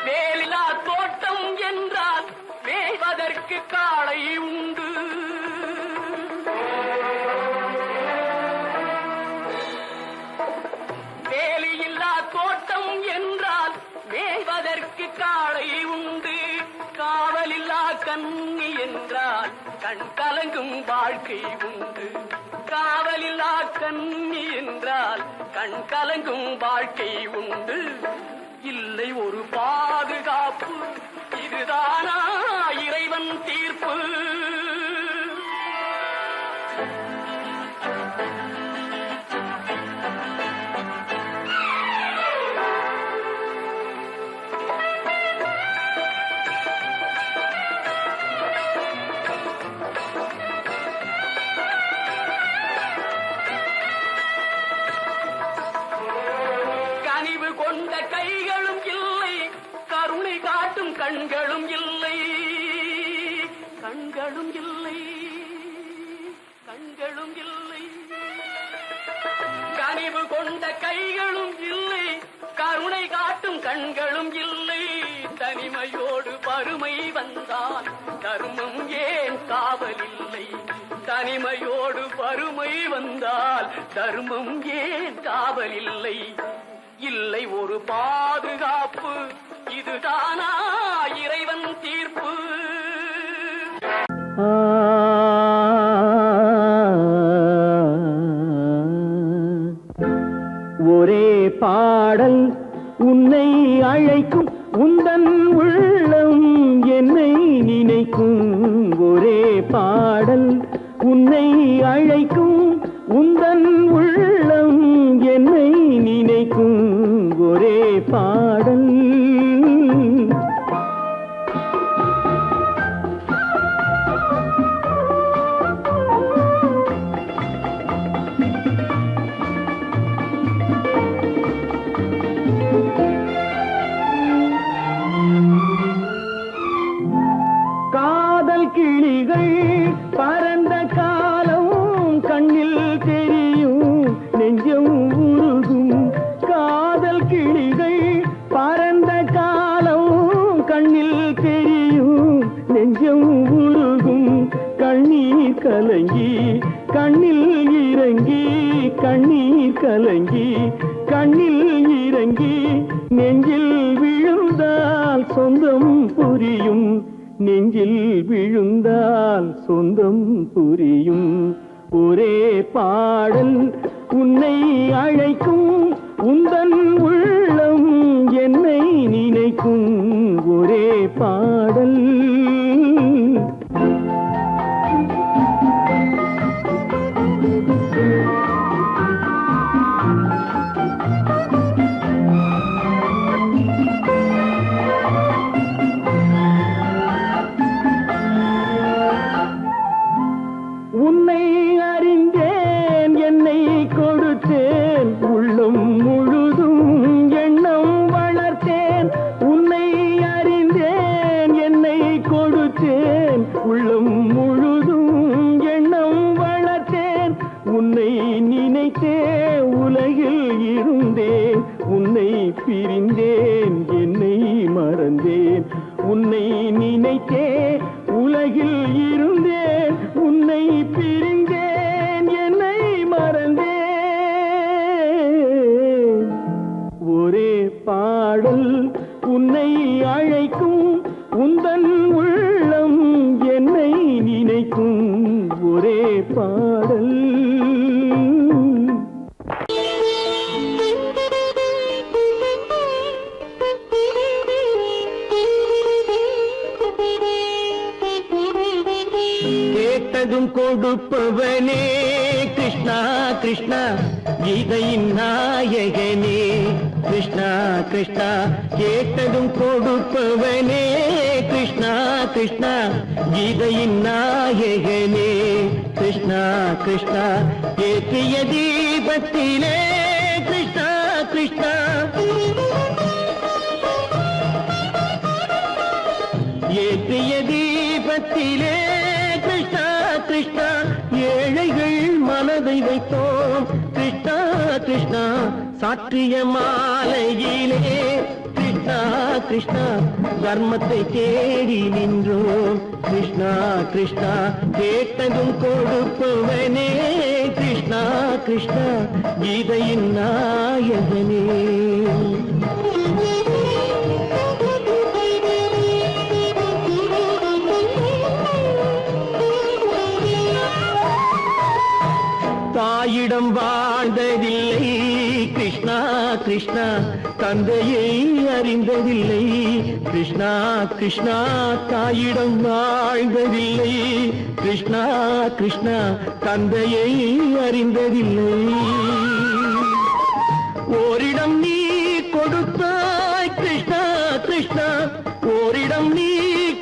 Speaker 3: வேலிலா தோட்டம் என்றால் மேய்வதற்கு காளை உண்டு வேலியில்லா தோட்டம் என்றால் மேய்வதற்கு காளை உண்டு காவலில்லா கன்னி என்றால் கண் கலங்கும் வாழ்க்கை உண்டு காவலில்லா கன்னி என்றால் கண் கலங்கும் வாழ்க்கை உண்டு இல்லை ஒரு பாதுகாப்பு இதுதானா இறைவன் தீர்ப்பு கனிவு கொண்ட கைகளும் இல்லை கருணை காட்டும் கண்களும் இல்லை கண்களும் இல்லை கண்களும் இல்லை கனிவு கொண்ட கைகளும் இல்லை கருணை காட்டும் கண்களும் இல்லை தனிமையோடு வறுமை வந்தால் தர்மம் ஏன் காவலில்லை தனிமையோடு வறுமை வந்தால் தர்மம் ஏன் காவலில்லை இல்லை ஒரு பாதுகாப்பு இதுதானா இறைவன் தீர்ப்பு
Speaker 4: ஒரே பாடல் உன்னை அழைக்கும் உந்தன் உள்ளம் என்னை நினைக்கும் ஒரே பாடல் உன்னை அழைக்கும் உந்தன் உள்ளம் என்னை நினைக்கும் ஒரே பாடல் கிளிகள் பறந்த காலம் கண்ணில் தெரியும் நெஞ்சம் உருகும் காதல் கிளிகள் பறந்த காலம் கண்ணில் தெரியும் நெஞ்சம் உருகும் கண்ணீர் கலங்கி கண்ணில் இறங்கி கண்ணீர் கலங்கி கண்ணில் இறங்கி நெஞ்சில் விழுந்தால் சொந்தம் புரியும் நெஞ்சில் விழுந்தால் சொந்தம் புரியும் ஒரே பாடல் உன்னை அழைக்கும் உந்தன் உள்ளம் என்னை நினைக்கும் ஒரே பாடல் உன்னை அறிந்தேன் என்னை கொடுத்தேன் உள்ளம் முழுதும் எண்ணம் வளர்த்தேன் உன்னை அறிந்தேன் என்னை கொடுத்தேன் உள்ளம் முழுதும் எண்ணம் வளர்த்தேன் உன்னை நினைத்தே உலகில் இருந்தேன் உன்னை பிரிந்தேன் என்னை மறந்தேன் உன்னை நினைத்தே உலகில் இருந்தேன் உன்னை பிரிந்தேன் என்னை மறந்தேன் ஒரே பாடல் உன்னை அழைக்கும் உந்தன் உள்ளம் என்னை நினைக்கும் ஒரே பாடல்
Speaker 3: கேட்டதும் கொடுப்பவனே கிருஷ்ணா கிருஷ்ணா கீதையின் நாயகனே கிருஷ்ணா கிருஷ்ணா கேட்டதும் கொடுப்பவனே கிருஷ்ணா கிருஷ்ணா கீதையின் நாயகனே கிருஷ்ணா கிருஷ்ணா ஏற்றிய தீபத்திலே கிருஷ்ணா கிருஷ்ணா ஏற்றிய தீபத்திலே கிருஷ்ணா கிருஷ்ணா ஏழைகள் மனதை வைத்தோம் கிருஷ்ணா கிருஷ்ணா சாற்றிய மாலையிலே கிருஷ்ணா கிருஷ்ணா தர்மத்தை தேடி நின்றோம் கிருஷ்ணா கிருஷ்ணா கேட்டதும் கொடுப்பவனே கிருஷ்ணா கிருஷ்ணா கீதையின் நாயகனே தாயிடம் வாழ்ந்ததில்லை கிருஷ்ணா கிருஷ்ணா தந்தையை அறிந்ததில்லை கிருஷ்ணா கிருஷ்ணா தாயிடம் வாழ்ந்ததில்லை கிருஷ்ணா கிருஷ்ணா தந்தையை அறிந்ததில்லை ஓரிடம் நீ கொடுத்தாய் கிருஷ்ணா கிருஷ்ணா ஓரிடம் நீ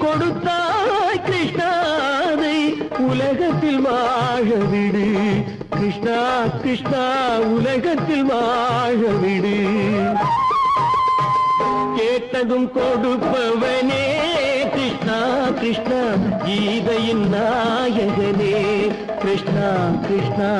Speaker 3: கொடுத்தாய் கிருஷ்ணா அதை உலகத்தில் வாழ விடு கிருஷ்ணா கிருஷ்ணா உலகத்தில் வாழ விடு கேட்டதும் கொடுப்பவனே கிருஷ்ணா கிருஷ்ணா கீதையின் நாயகனே கிருஷ்ணா கிருஷ்ணா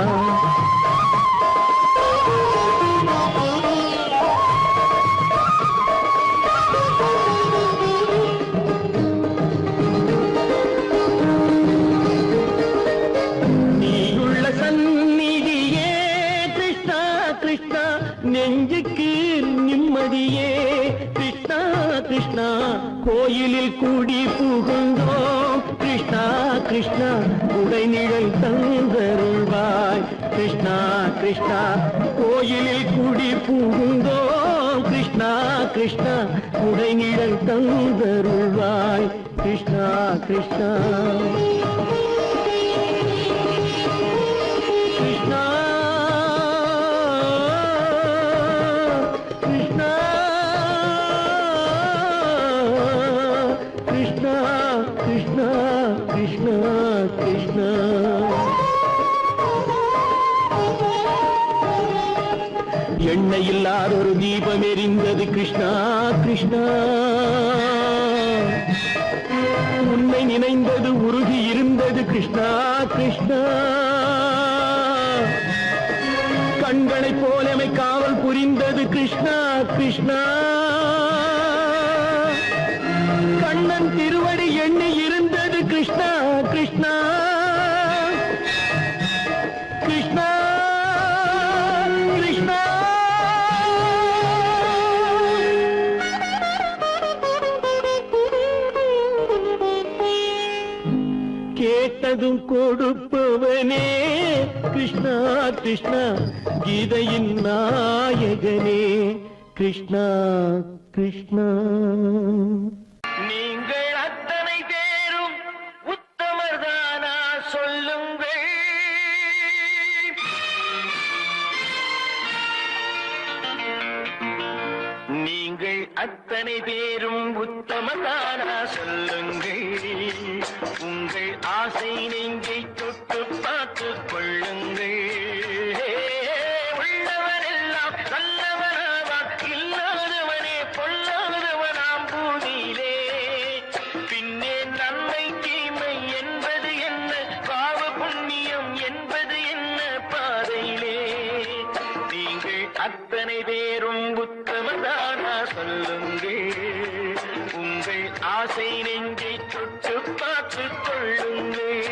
Speaker 3: நெஞ்சுக்கு நிம்மதியே கிருஷ்ணா கிருஷ்ணா கோயிலில் கூடி புகுந்தோம் கிருஷ்ணா கிருஷ்ணா உடைநிழல் தந்தருள்வாய் கிருஷ்ணா கிருஷ்ணா கோயிலில் கூடி புகுந்தோம் கிருஷ்ணா கிருஷ்ணா உடைநிழல் தந்தருள்வாய் கிருஷ்ணா கிருஷ்ணா கிருஷ்ணா கிருஷ்ணா கிருஷ்ணா கிருஷ்ணா எண்ணெய் இல்லாத ஒரு தீபம் எரிந்தது கிருஷ்ணா கிருஷ்ணா உன்னை நினைந்தது உருகி இருந்த கிருஷ்ணா கிருஷ்ணா கண்களைப் போலமை காவல் புரிந்தது கிருஷ்ணா கிருஷ்ணா கண்ணன் திருவடி எண்ணி இருந்தது கிருஷ்ணா கிருஷ்ணா கிருஷ்ணா கிருஷ்ணா கேட்டதும் கொடுப்பவனே கிருஷ்ணா கிருஷ்ணா கீதையின் நாயகனே கிருஷ்ணா கிருஷ்ணா நீங்கள் அத்தனை பேரும் உத்தமர்தானா சொல்லுங்கள் நீங்கள் அத்தனை பேரும் உத்தமதானா சொல்லுங்கள் உங்கள் ஆசை நெஞ்சை தொட்டு பார்த்துக் கொள்ளுங்கள் உள்ளவனெல்லாம் நல்லவனாவான் இல்லாதவனே பொல்லாதவனாம் பூமியிலே பின்னே நன்மை தீமை என்பது என்ன பாவ புண்ணியம் என்பது என்ன பாதையிலே நீங்கள் அத்தனை பேரும் உத்தமதானா சொல்லுங்கள் உங்கள் ஆசை நெஞ்சை தொட்டு பார்த்துக் கொள்ளுங்கள்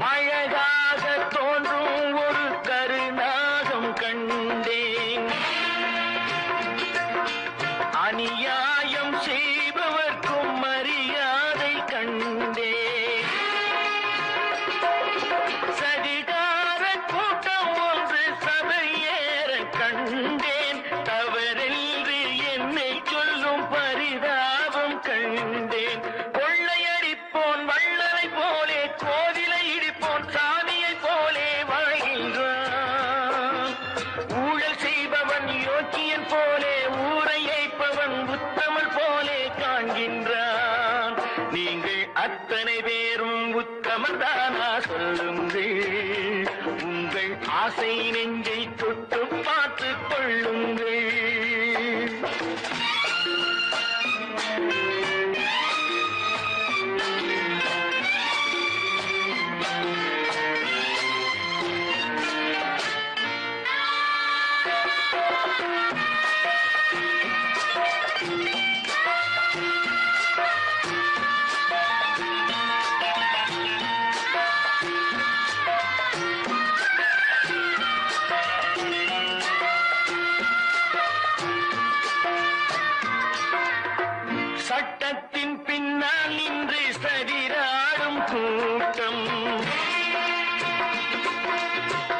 Speaker 3: அழகாக தோன்றும் ஒரு கருநாகம் கண்டேன் அநியாயம் செய்பவர்க்கும் மரியாதை கண்டேன் சதிகார கூட்டம் ஒன்று சபையேற கண்டேன் தவறென்று என்னை சொல்லும் பரிதாபம் கண்டேன் கொள்ளையடிப்போன் வள்ளலை போலே கோவிலை இடிப்போன் சாமியை போலே வாழ்கின்றான் ஊழல் செய்பவன் யோக்கியன் போலே ஊரை ஏய்ப்பவன் உத்தமல் போலே காண்கின்றான் நீங்கள் அத்தனை பேரும் உத்தமதானா சொல்லுங்கள் உங்கள் ஆசை நெஞ்சை தொட்டு பார்த்துக் கொள்ளுங்கள் சட்டத்தின் பின்னால் நின்று சரிராடும் கூட்டம்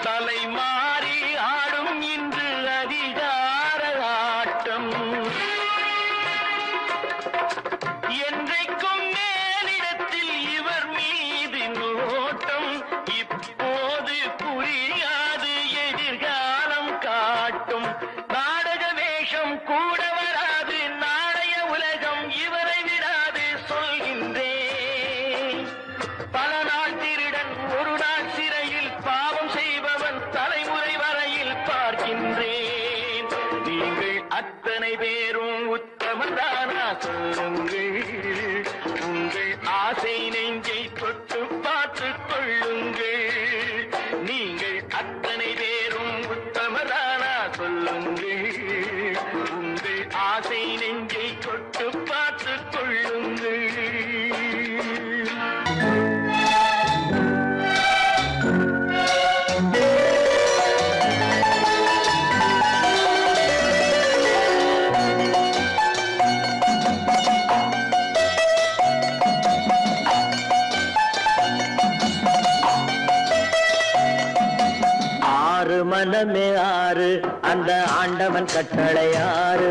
Speaker 3: தலைமாறி ஆடும் இன்று அதிகார ஆட்டம் என்றைக்கும் மேலிடத்தில் இவர் மீது நோட்டம் இப்போது புரியாது எதிர்காலம் காட்டும் நாடக வேஷம் கூட வராது நாளைய உலகம் இவரை விடாது சொல்கின்றேன் பல நாட்டில் மனமே ஆறு அந்த ஆண்டவன் கட்டளை ஆறு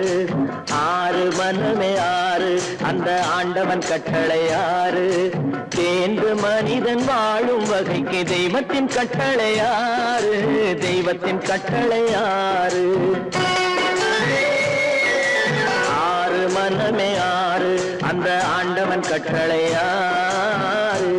Speaker 3: ஆறு மனமே ஆறு அந்த ஆண்டவன் கட்டளை ஆறு தேர்ந்து மனிதன் வாழும் வகைக்கு தெய்வத்தின் கட்டளை ஆறு தெய்வத்தின் கட்டளை ஆறு ஆறு மனமே ஆறு அந்த ஆண்டவன் கட்டளை ஆறு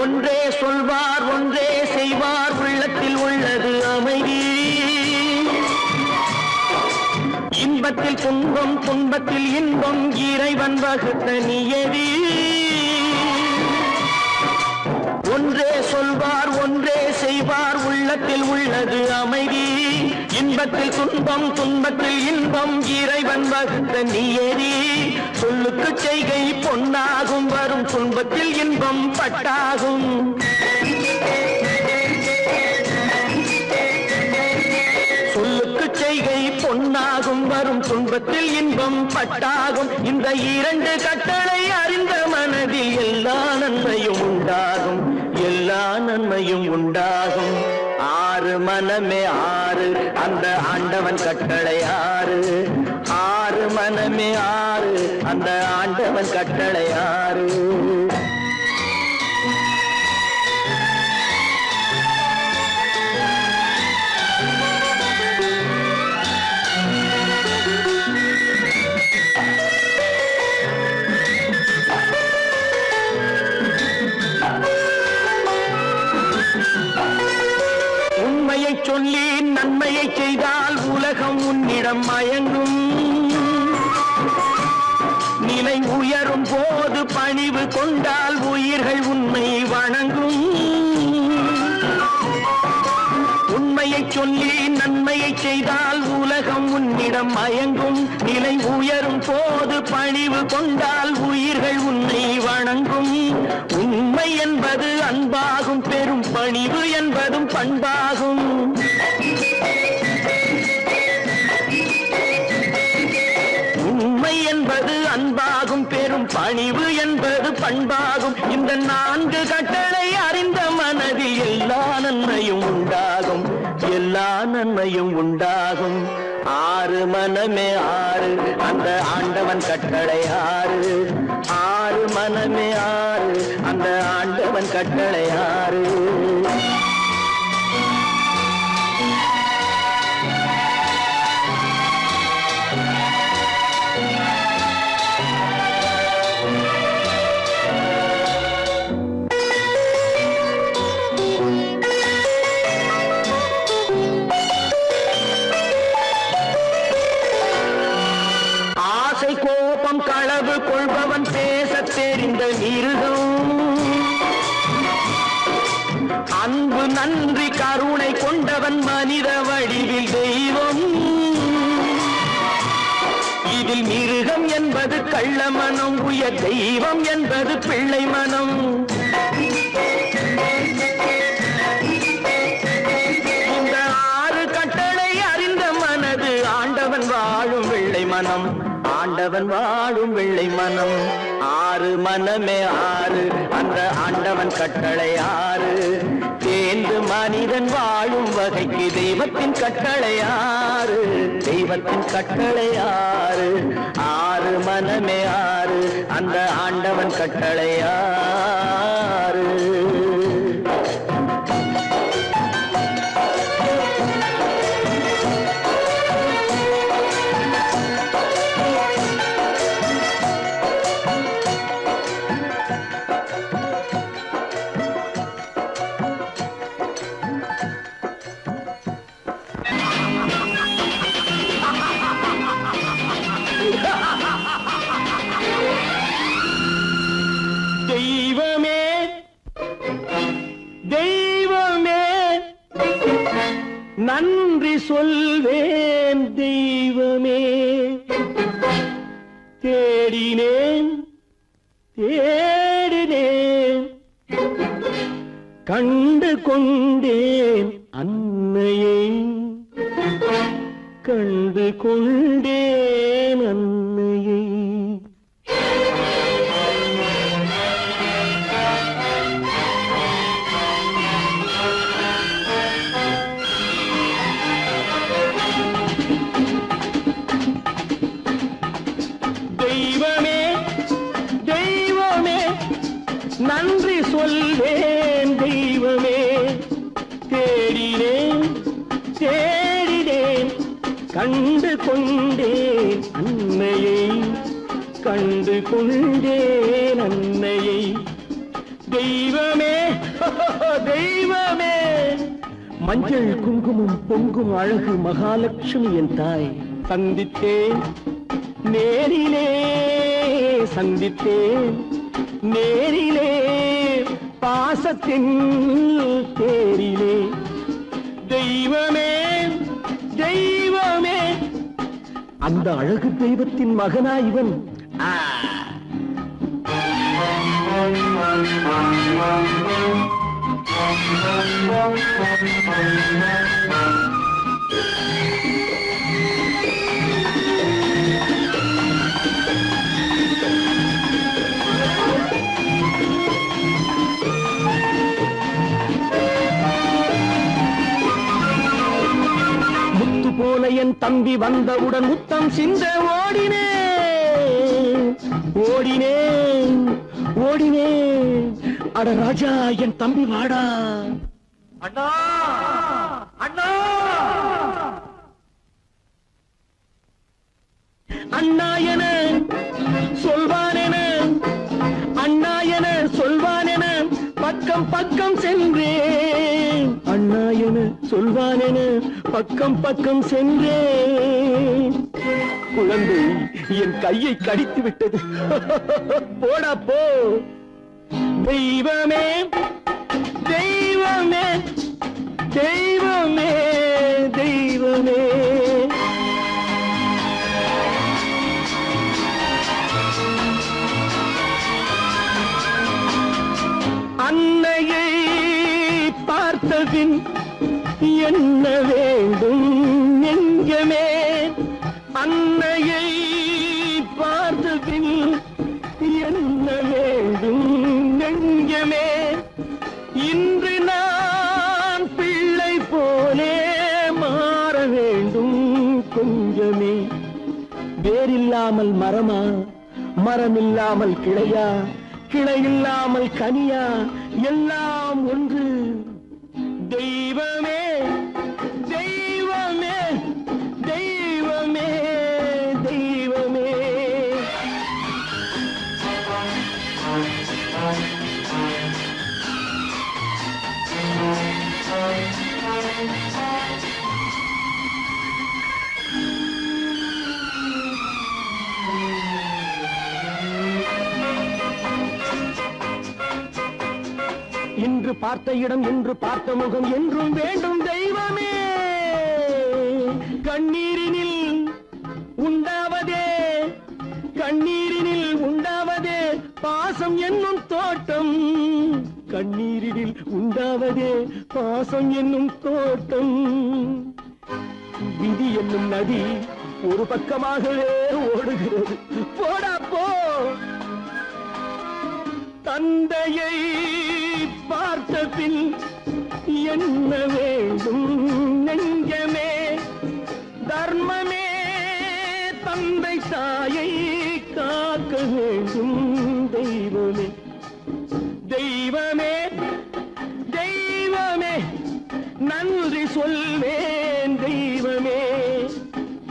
Speaker 3: ஒன்றே சொல்வார் ஒன்றே செய்வார் உள்ளத்தில் உள்ளது அமைதி இன்பத்தில் துன்பம் துன்பத்தில் இன்பம் இறைவன் வகுத்த நியதி ஒன்றே சொல்வார் ஒன்றே செய்வார் உள்ளத்தில் உள்ளது அமைதி இன்பத்தில் துன்பம் துன்பத்தில் இன்பம் இறைவன் வகுத்த நியதி சொல்லுக்கு செய்கை பொன்னாகும் வரும் துன்பத்தில் இன்பம் பட்டாகும் சொல்லுக்கு செய்கை பொன்னாகும் வரும் துன்பத்தில் இன்பம் பட்டாகும் இந்த இரண்டு கட்டளை அறிந்த மனதில் எல்லா நன்மையும் உண்டாகும் எல்லா நன்மையும் உண்டாகும் ஆறு மனமே ஆறு அந்த ஆண்டவன் கட்டளை ஆறு ஆறு மனமே ஆறு அந்த ஆண்டவன் கட்டளை ஆறு உண்மையை சொல்லி நன்மையை செய்தால் உலகம் உன்னிடம் மயங்கும் நிலை உயரும் போது பணிவு கொண்டால் உயிர்கள் உன்னை வணங்கும் உண்மையை சொல்லி நன்மையை செய்தால் உலகம் உன்னிடம் மயங்கும் நிலை உயரும் போது பணிவு கொண்டால் உயிர்கள் உன்னை வணங்கும் உண்மை என்பது அன்பாகும் பெரும் பணிவு என்பதும் பண்பாகும் உண்மை என்பது அன்பாகும் பெரும் பணிவு என்பது பண்பாகும் இந்த நான்கு கட்டளை அறிந்த மனதில் எல்லா நன்மையும் உண்டாகும் எல்லா நன்மையும் உண்டாகும் ஆறு மனமே ஆறு அந்த ஆண்டவன் கட்டளை ஆறு ஆறு மனமே ஆறு அந்த ஆண்டவன் கட்டளை ஆறு கோபம் களவு கொள்பவன் பேசத் தெரிந்த மிருகம் அன்பு நன்றி கருணை கொண்டவன் மனித வடிவில் தெய்வம் இதில் மிருகம் என்பது கள்ள மனம் உயர் தெய்வம் என்பது பிள்ளை மனம் இந்த ஆறு கட்டளை அறிந்த மனது ஆண்டவன் வாழும் வெள்ளை மனம் ஆண்டவன் வாழும் வெள்ளை மனம் ஆறு மனமே ஆறு அந்த ஆண்டவன் கட்டளை ஆறு தேர்ந்து மனிதன் வாழும் வகைக்கு தெய்வத்தின் கட்டளை ஆறு தெய்வத்தின் கட்டளை ஆறு ஆறு மனமே ஆறு அந்த ஆண்டவன் கட்டளை ஆறு தெய்வமே கொண்டேன் அன்னையை. தெய்வமே தெய்வமே நன்றி சொல்வேன் தெய்வமே. தேடினேன் தேடினேன் கண்டு கொண்டேன் அன்னையை, கண்டு கொண்டேன் அன்னையை. தெய்வமே தெய்வமே மஞ்சள் குங்குமம் பொங்கும் அழகு மகாலட்சுமி என் தாய். சந்தித்தேன் நேரிலே சந்தித்தேன் நேரிலே பாசத்தின் தேரிலே. தெய்வமே தெய்வமே அந்த அழகு தெய்வத்தின் மகனா இவன். முத்து போல என் தம்பி வந்தவுடன் முத்தம் சிந்த ஓடினேன் ஓடினேன் ஓடினேன். அட ராஜா என் தம்பி வாடா. அண்ணா அண்ணா அண்ணா என சொல்வானென அண்ணா என சொல்வானென பக்கம் பக்கம் சென்றேன். அண்ணா என சொல்வானென பக்கம் பக்கம் சென்றேன். குழந்தை என் கையை கடித்து விட்டது. போடா போ. தெய்வமே தெய்வமே தெய்வமே தெய்வமே அன்னையை பார்த்தபின் என்ன வேண்டும் நெஞ்சமே. அன்னையை பார்த்தபின் என்ன வேண்டும் நெஞ்சமே. இன்று நான் பிள்ளை போலே மாற வேண்டும் கொஞ்சமே. வேரில்லாமல் மரமா, மரமில்லாமல் கிளையா, கிளையில்லாமல் கனியா, எல்லாம் ஒன்று. தெய்வமே தெய்வமே தெய்வமே தெய்வமே. இன்று பார்த்த இடம், இன்று பார்த்த முகம் என்றும் வேண்டும் தெய்வமே. கண்ணீரினில் உண்டாவதே, கண்ணீரினில் உண்டாவதே பாசம் என்னும் தோட்டம். கண்ணீரினில் உண்டாவதே பாசம் என்னும் தோட்டம். விதி என்னும் நதி ஒரு பக்கமாகவே ஓடுகிறது. போடா போ. தந்தையை பார்த்த பின் என்ன வேண்டும் நெஞ்சமே. தர்மமே தந்தை தாயை காக்க வேண்டும் தெய்வமே. தெய்வமே தெய்வமே நன்றி சொல்வேன் தெய்வமே.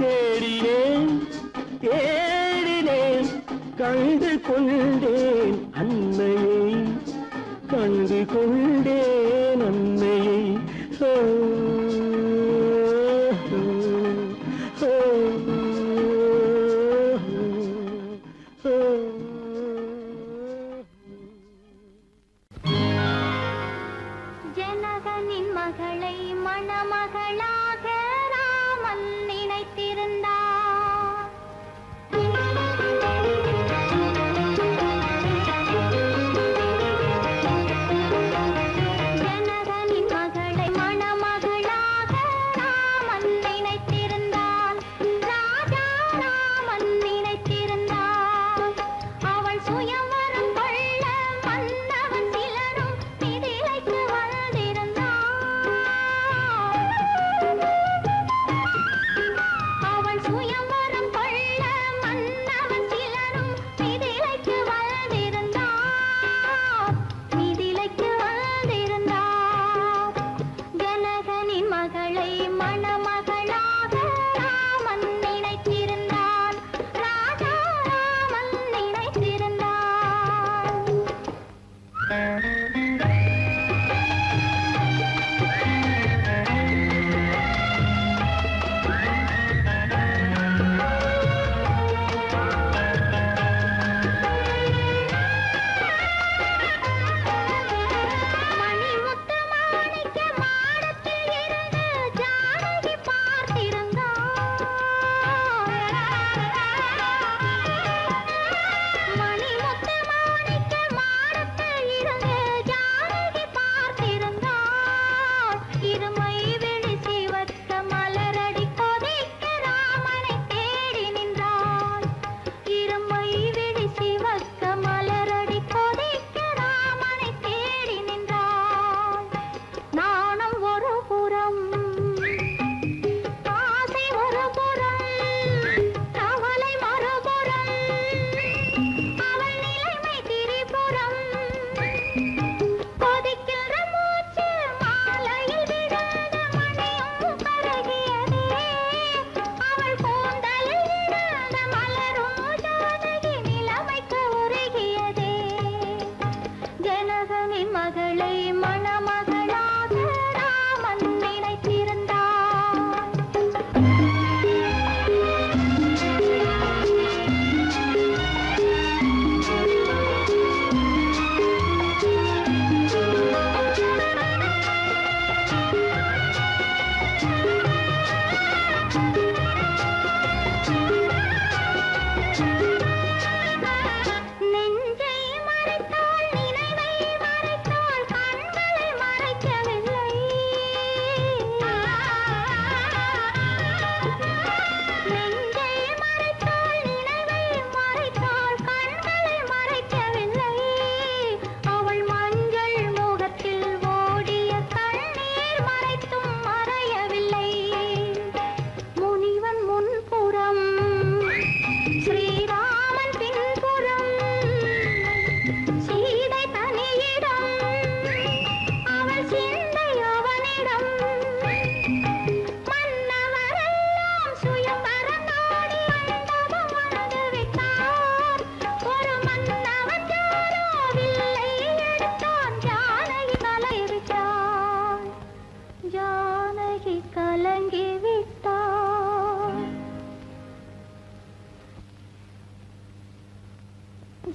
Speaker 3: தேடினேன் தேடினேன் கண்டு கொண்டேன் அன்னையை, கண்டு கொண்டேன் அன்னையை.
Speaker 2: ஜனகனின் மகளை மணமகளாக ராமன் நினைத்திருந்தார்.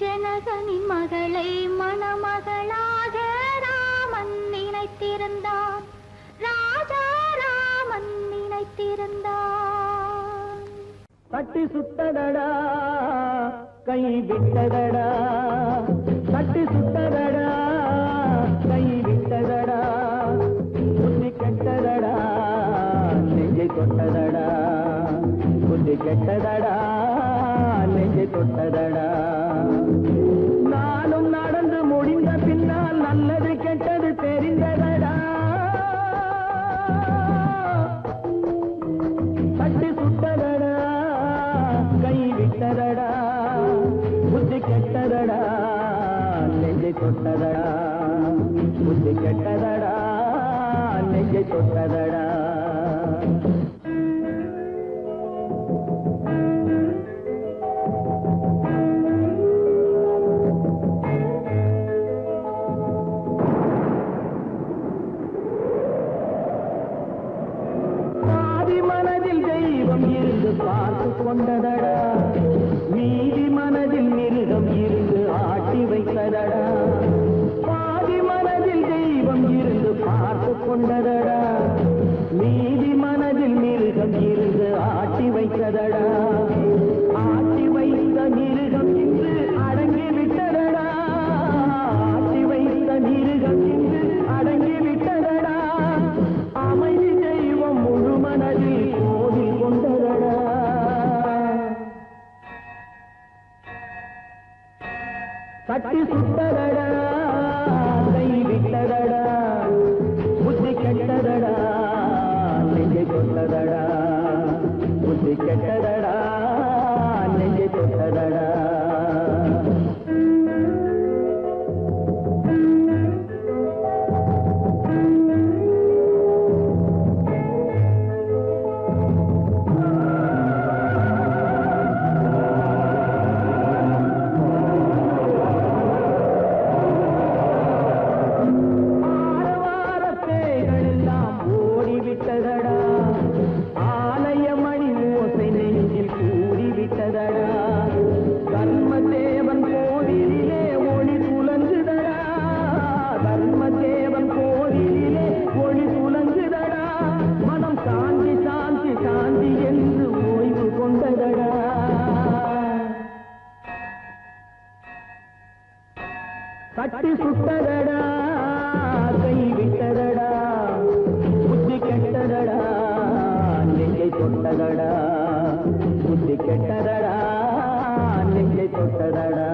Speaker 2: ஜனகனின் மகளை மணமகளாக ராமன் நினைத்திருந்தான். ராஜா ராமன் நினைத்திருந்தான்.
Speaker 4: தட்டி சுத்தடடா கை விட்டதடா, தட்டி சுத்தடடா கை விட்டதடா, புத்தி கெட்டதடா நெஞ்சை தொட்டதடா, புத்தி கெட்டதடா நெஞ்சை தொட்டதடா. நானும் நடந்து முடிந்த பின்னால் நல்லது கெட்டது தெரிந்ததடா. தட்டி சுட்டதடா கை விட்டதடா, புத்தி கெட்டதடா நெஞ்சை தொட்டதடா, புத்தி கெட்டதடா நெஞ்சை தொட்டதடா. மனதில் தெய்வம் இருந்து பார்த்து கொண்டதடா, மீதி மனதில் மிருகம் இருந்து ஆட்டி வைத்ததடா. பாதி மனதில் தெய்வம் இருந்து பார்த்து கொண்டதடா, மீதி மனதில் மிருகம் இருந்து ஆட்டி வைத்ததடா. ஆட்டி வைத்த மிருகம் இன்று அடங்கி விட்டதடா, ஆட்டி வைத்த மிருகம் இன்று அடங்கி விட்டதடா. அமைதி தெய்வம் முழு மனதில் கோவில் கொண்டதடா. தட்டி சுட்டதடா கை விட்டதடா, புத்தி கெட்டதடா நெஞ்சை தொட்டதடா, புத்தி கெட்டதடா நெஞ்சை தொட்டதடா. ஆலயமணி ஓசை நெஞ்சில் கூடிவிட்டதடா. தர்மதேவன் கோவிலிலே ஒளி துலங்குதடா, தர்மதேவன் கோவிலிலே ஒளி துலங்குதடா. மனம் சாந்தி சாந்தி சாந்தி என்று ஓய்வு கொண்டதடா. தட்டி சுட்டதடா கை விட்டதடா, புத்தி கெட்டதடா நெஞ்சை தொட்டதடா, புத்தி கெட்டதடா நெஞ்சை தொட்டதடா.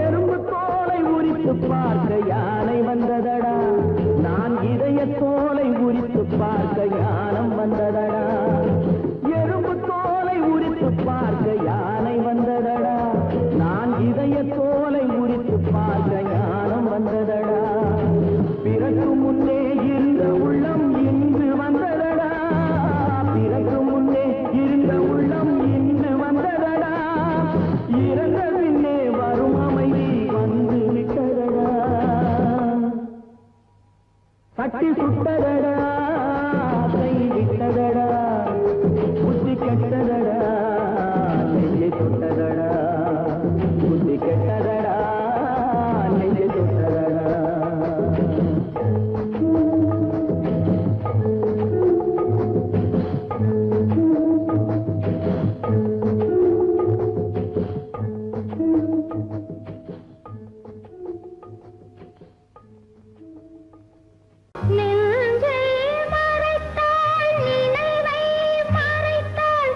Speaker 4: எறும்பு தோலை உரித்து பார்க்க யானை வந்ததடா, நான் இதய தோலை உரித்து பார்க்க ஞானம் வந்ததடா. எறும்பு தோலை உரித்து பார்க்க யானை வந்ததடா, நான் இதய தோலை உரித்து பார்க்க ஞானம் வந்ததடா. பிறகு முன்னே இருந்த உள்ளம் இன்று வந்ததடா, பிறகு முன்னே இருந்த உள்ளம் இன்று வந்ததடா. இறந்த பின்னே வரும் அமைதி வந்து விட்டதடா. தட்டி சுட்டதடா கை விட்டதடா, புத்தி கெட்டதடா நெஞ்சை தொட்டதடா, புத்தி கெட்டதடா நெஞ்சை தொட்டதடா.
Speaker 2: நெஞ்சை மறைத்தாள், நினைவை மறைத்தாள்,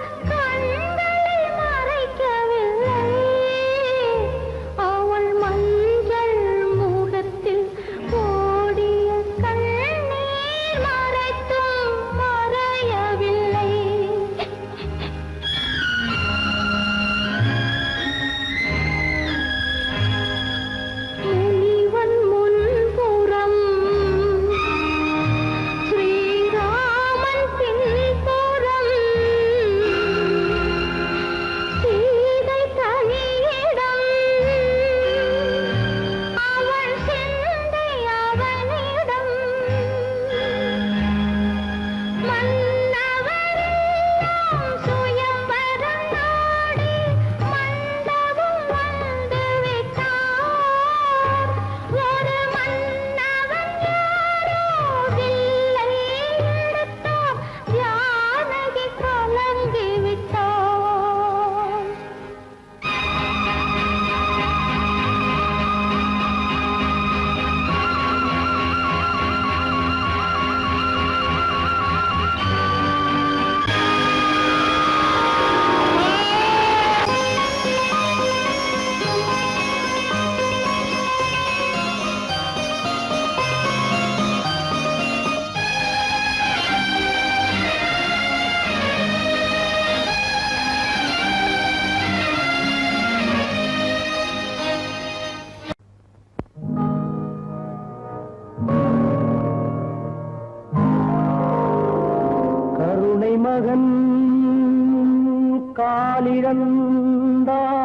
Speaker 4: இழந்தான்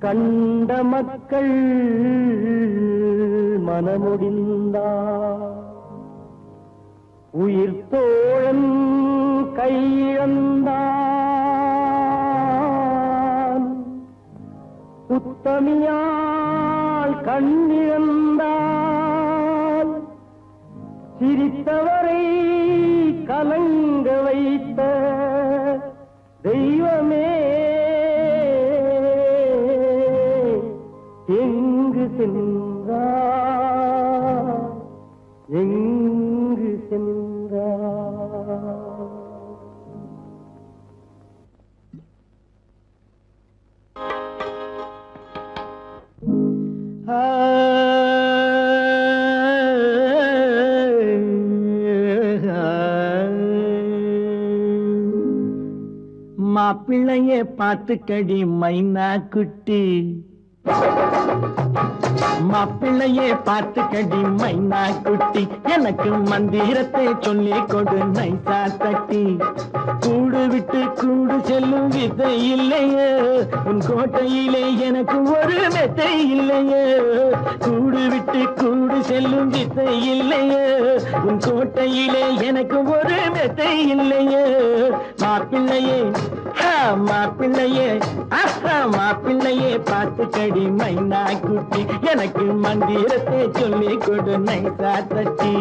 Speaker 4: கண்ட மக்கள் மனமுடிந்தான் உயிர் தோழன் கையிழந்தான் உத்தமியால் கண்ணிழந்தால் சிரித்தவரை கலங்க வைத்த தெய்வமே எங்கு சென்றார் எங்கு சென்றார்
Speaker 3: மாப்பிள்ளைய பார்த்துக்கடி மைனா குட்டி மாப்பிள்ளையே பார்த்துக்கடி மைனா குட்டி எனக்கு மந்திரத்தை சொல்லி கொடு நைசா தட்டி கூடு விட்டு கூடு செல்லும் விதை இல்லையே உன் கோட்டையிலே எனக்கு ஒரு மெத்தை இல்லையே கூடு விட்டு கூடு செல்லும் விதை இல்லையே உன் கோட்டையிலே எனக்கு ஒரு மெத்தை இல்லையே மாப்பிள்ளையே மாப்பிள்ளையே மாப்பிள்ளையே பார்த்துக்கடி மைனா குட்டி எனக்கு மந்திரத்தை சொல்லி கொடு நைசா தட்டி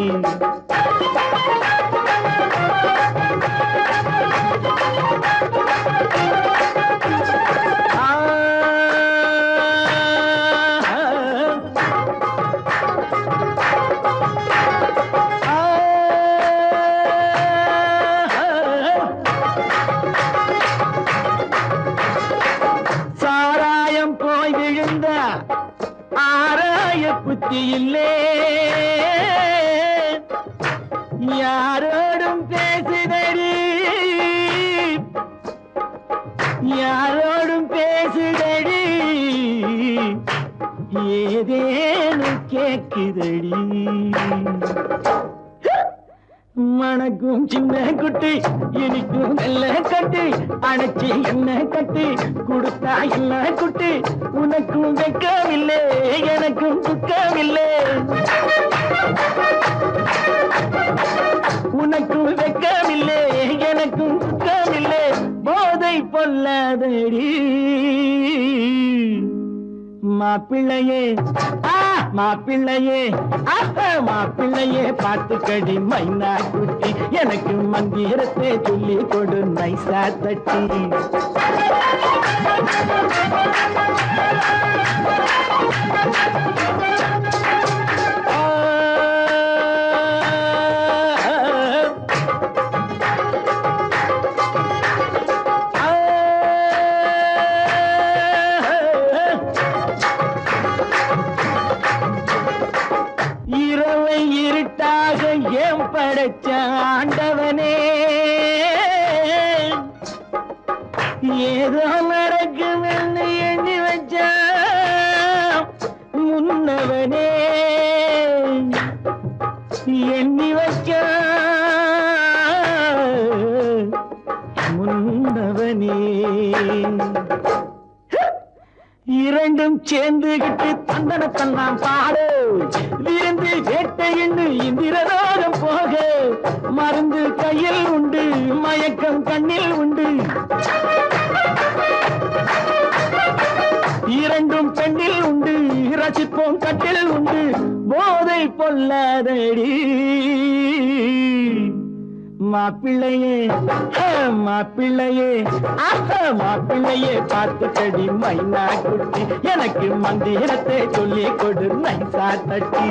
Speaker 3: புத்தி இல்லே யாரோடும் பேசுதடி யாரோடும் பேசுதடி ஏதேனும் கேக்குதடி மணக்கும் சின்ன குட்டி இனிக்கும் நல்ல கட்டி அணைச்சி என்ன கட்டி கொடுத்தா என்ன குட்டி உனக்கும் வெக்கமில்லை எனக்கும் துக்கமில்லை உனக்கும் வெக்கமில்லை எனக்கும் துக்கமில்லை போதை பொல்லாதடி மாப்பிள்ளையே மாப்பிள்ளையே மாப்பிள்ளையே பார்த்துக்கடி மைனா குட்டி எனக்கு மந்திரத்தை சொல்லி கொடு நைசா தட்டி ஆண்டவனே ஏதோ நடக்கும் என்று எண்ணி வச்ச முன்னவனே எண்ணி வச்ச முன்னவனே இரண்டும் சேர்ந்துகிட்டு தந்தனத்தன் நாம் பாடு விருந்து வேட்டையின்னு இந்திரலோகம் போக மருந்து கையில் உண்டு மயக்கம் கண்ணில் உண்டு இரண்டும் பெண்ணில் உண்டு ரசிப்போம் கட்டில் உண்டு போதை பொல்லாதடி மாப்பிள்ளையே மாப்பிள்ளையே மாப்பிள்ளையே பார்த்துக்கடி மைனா குட்டி எனக்கு மந்திரத்தை சொல்லி கொடு நைசா தட்டி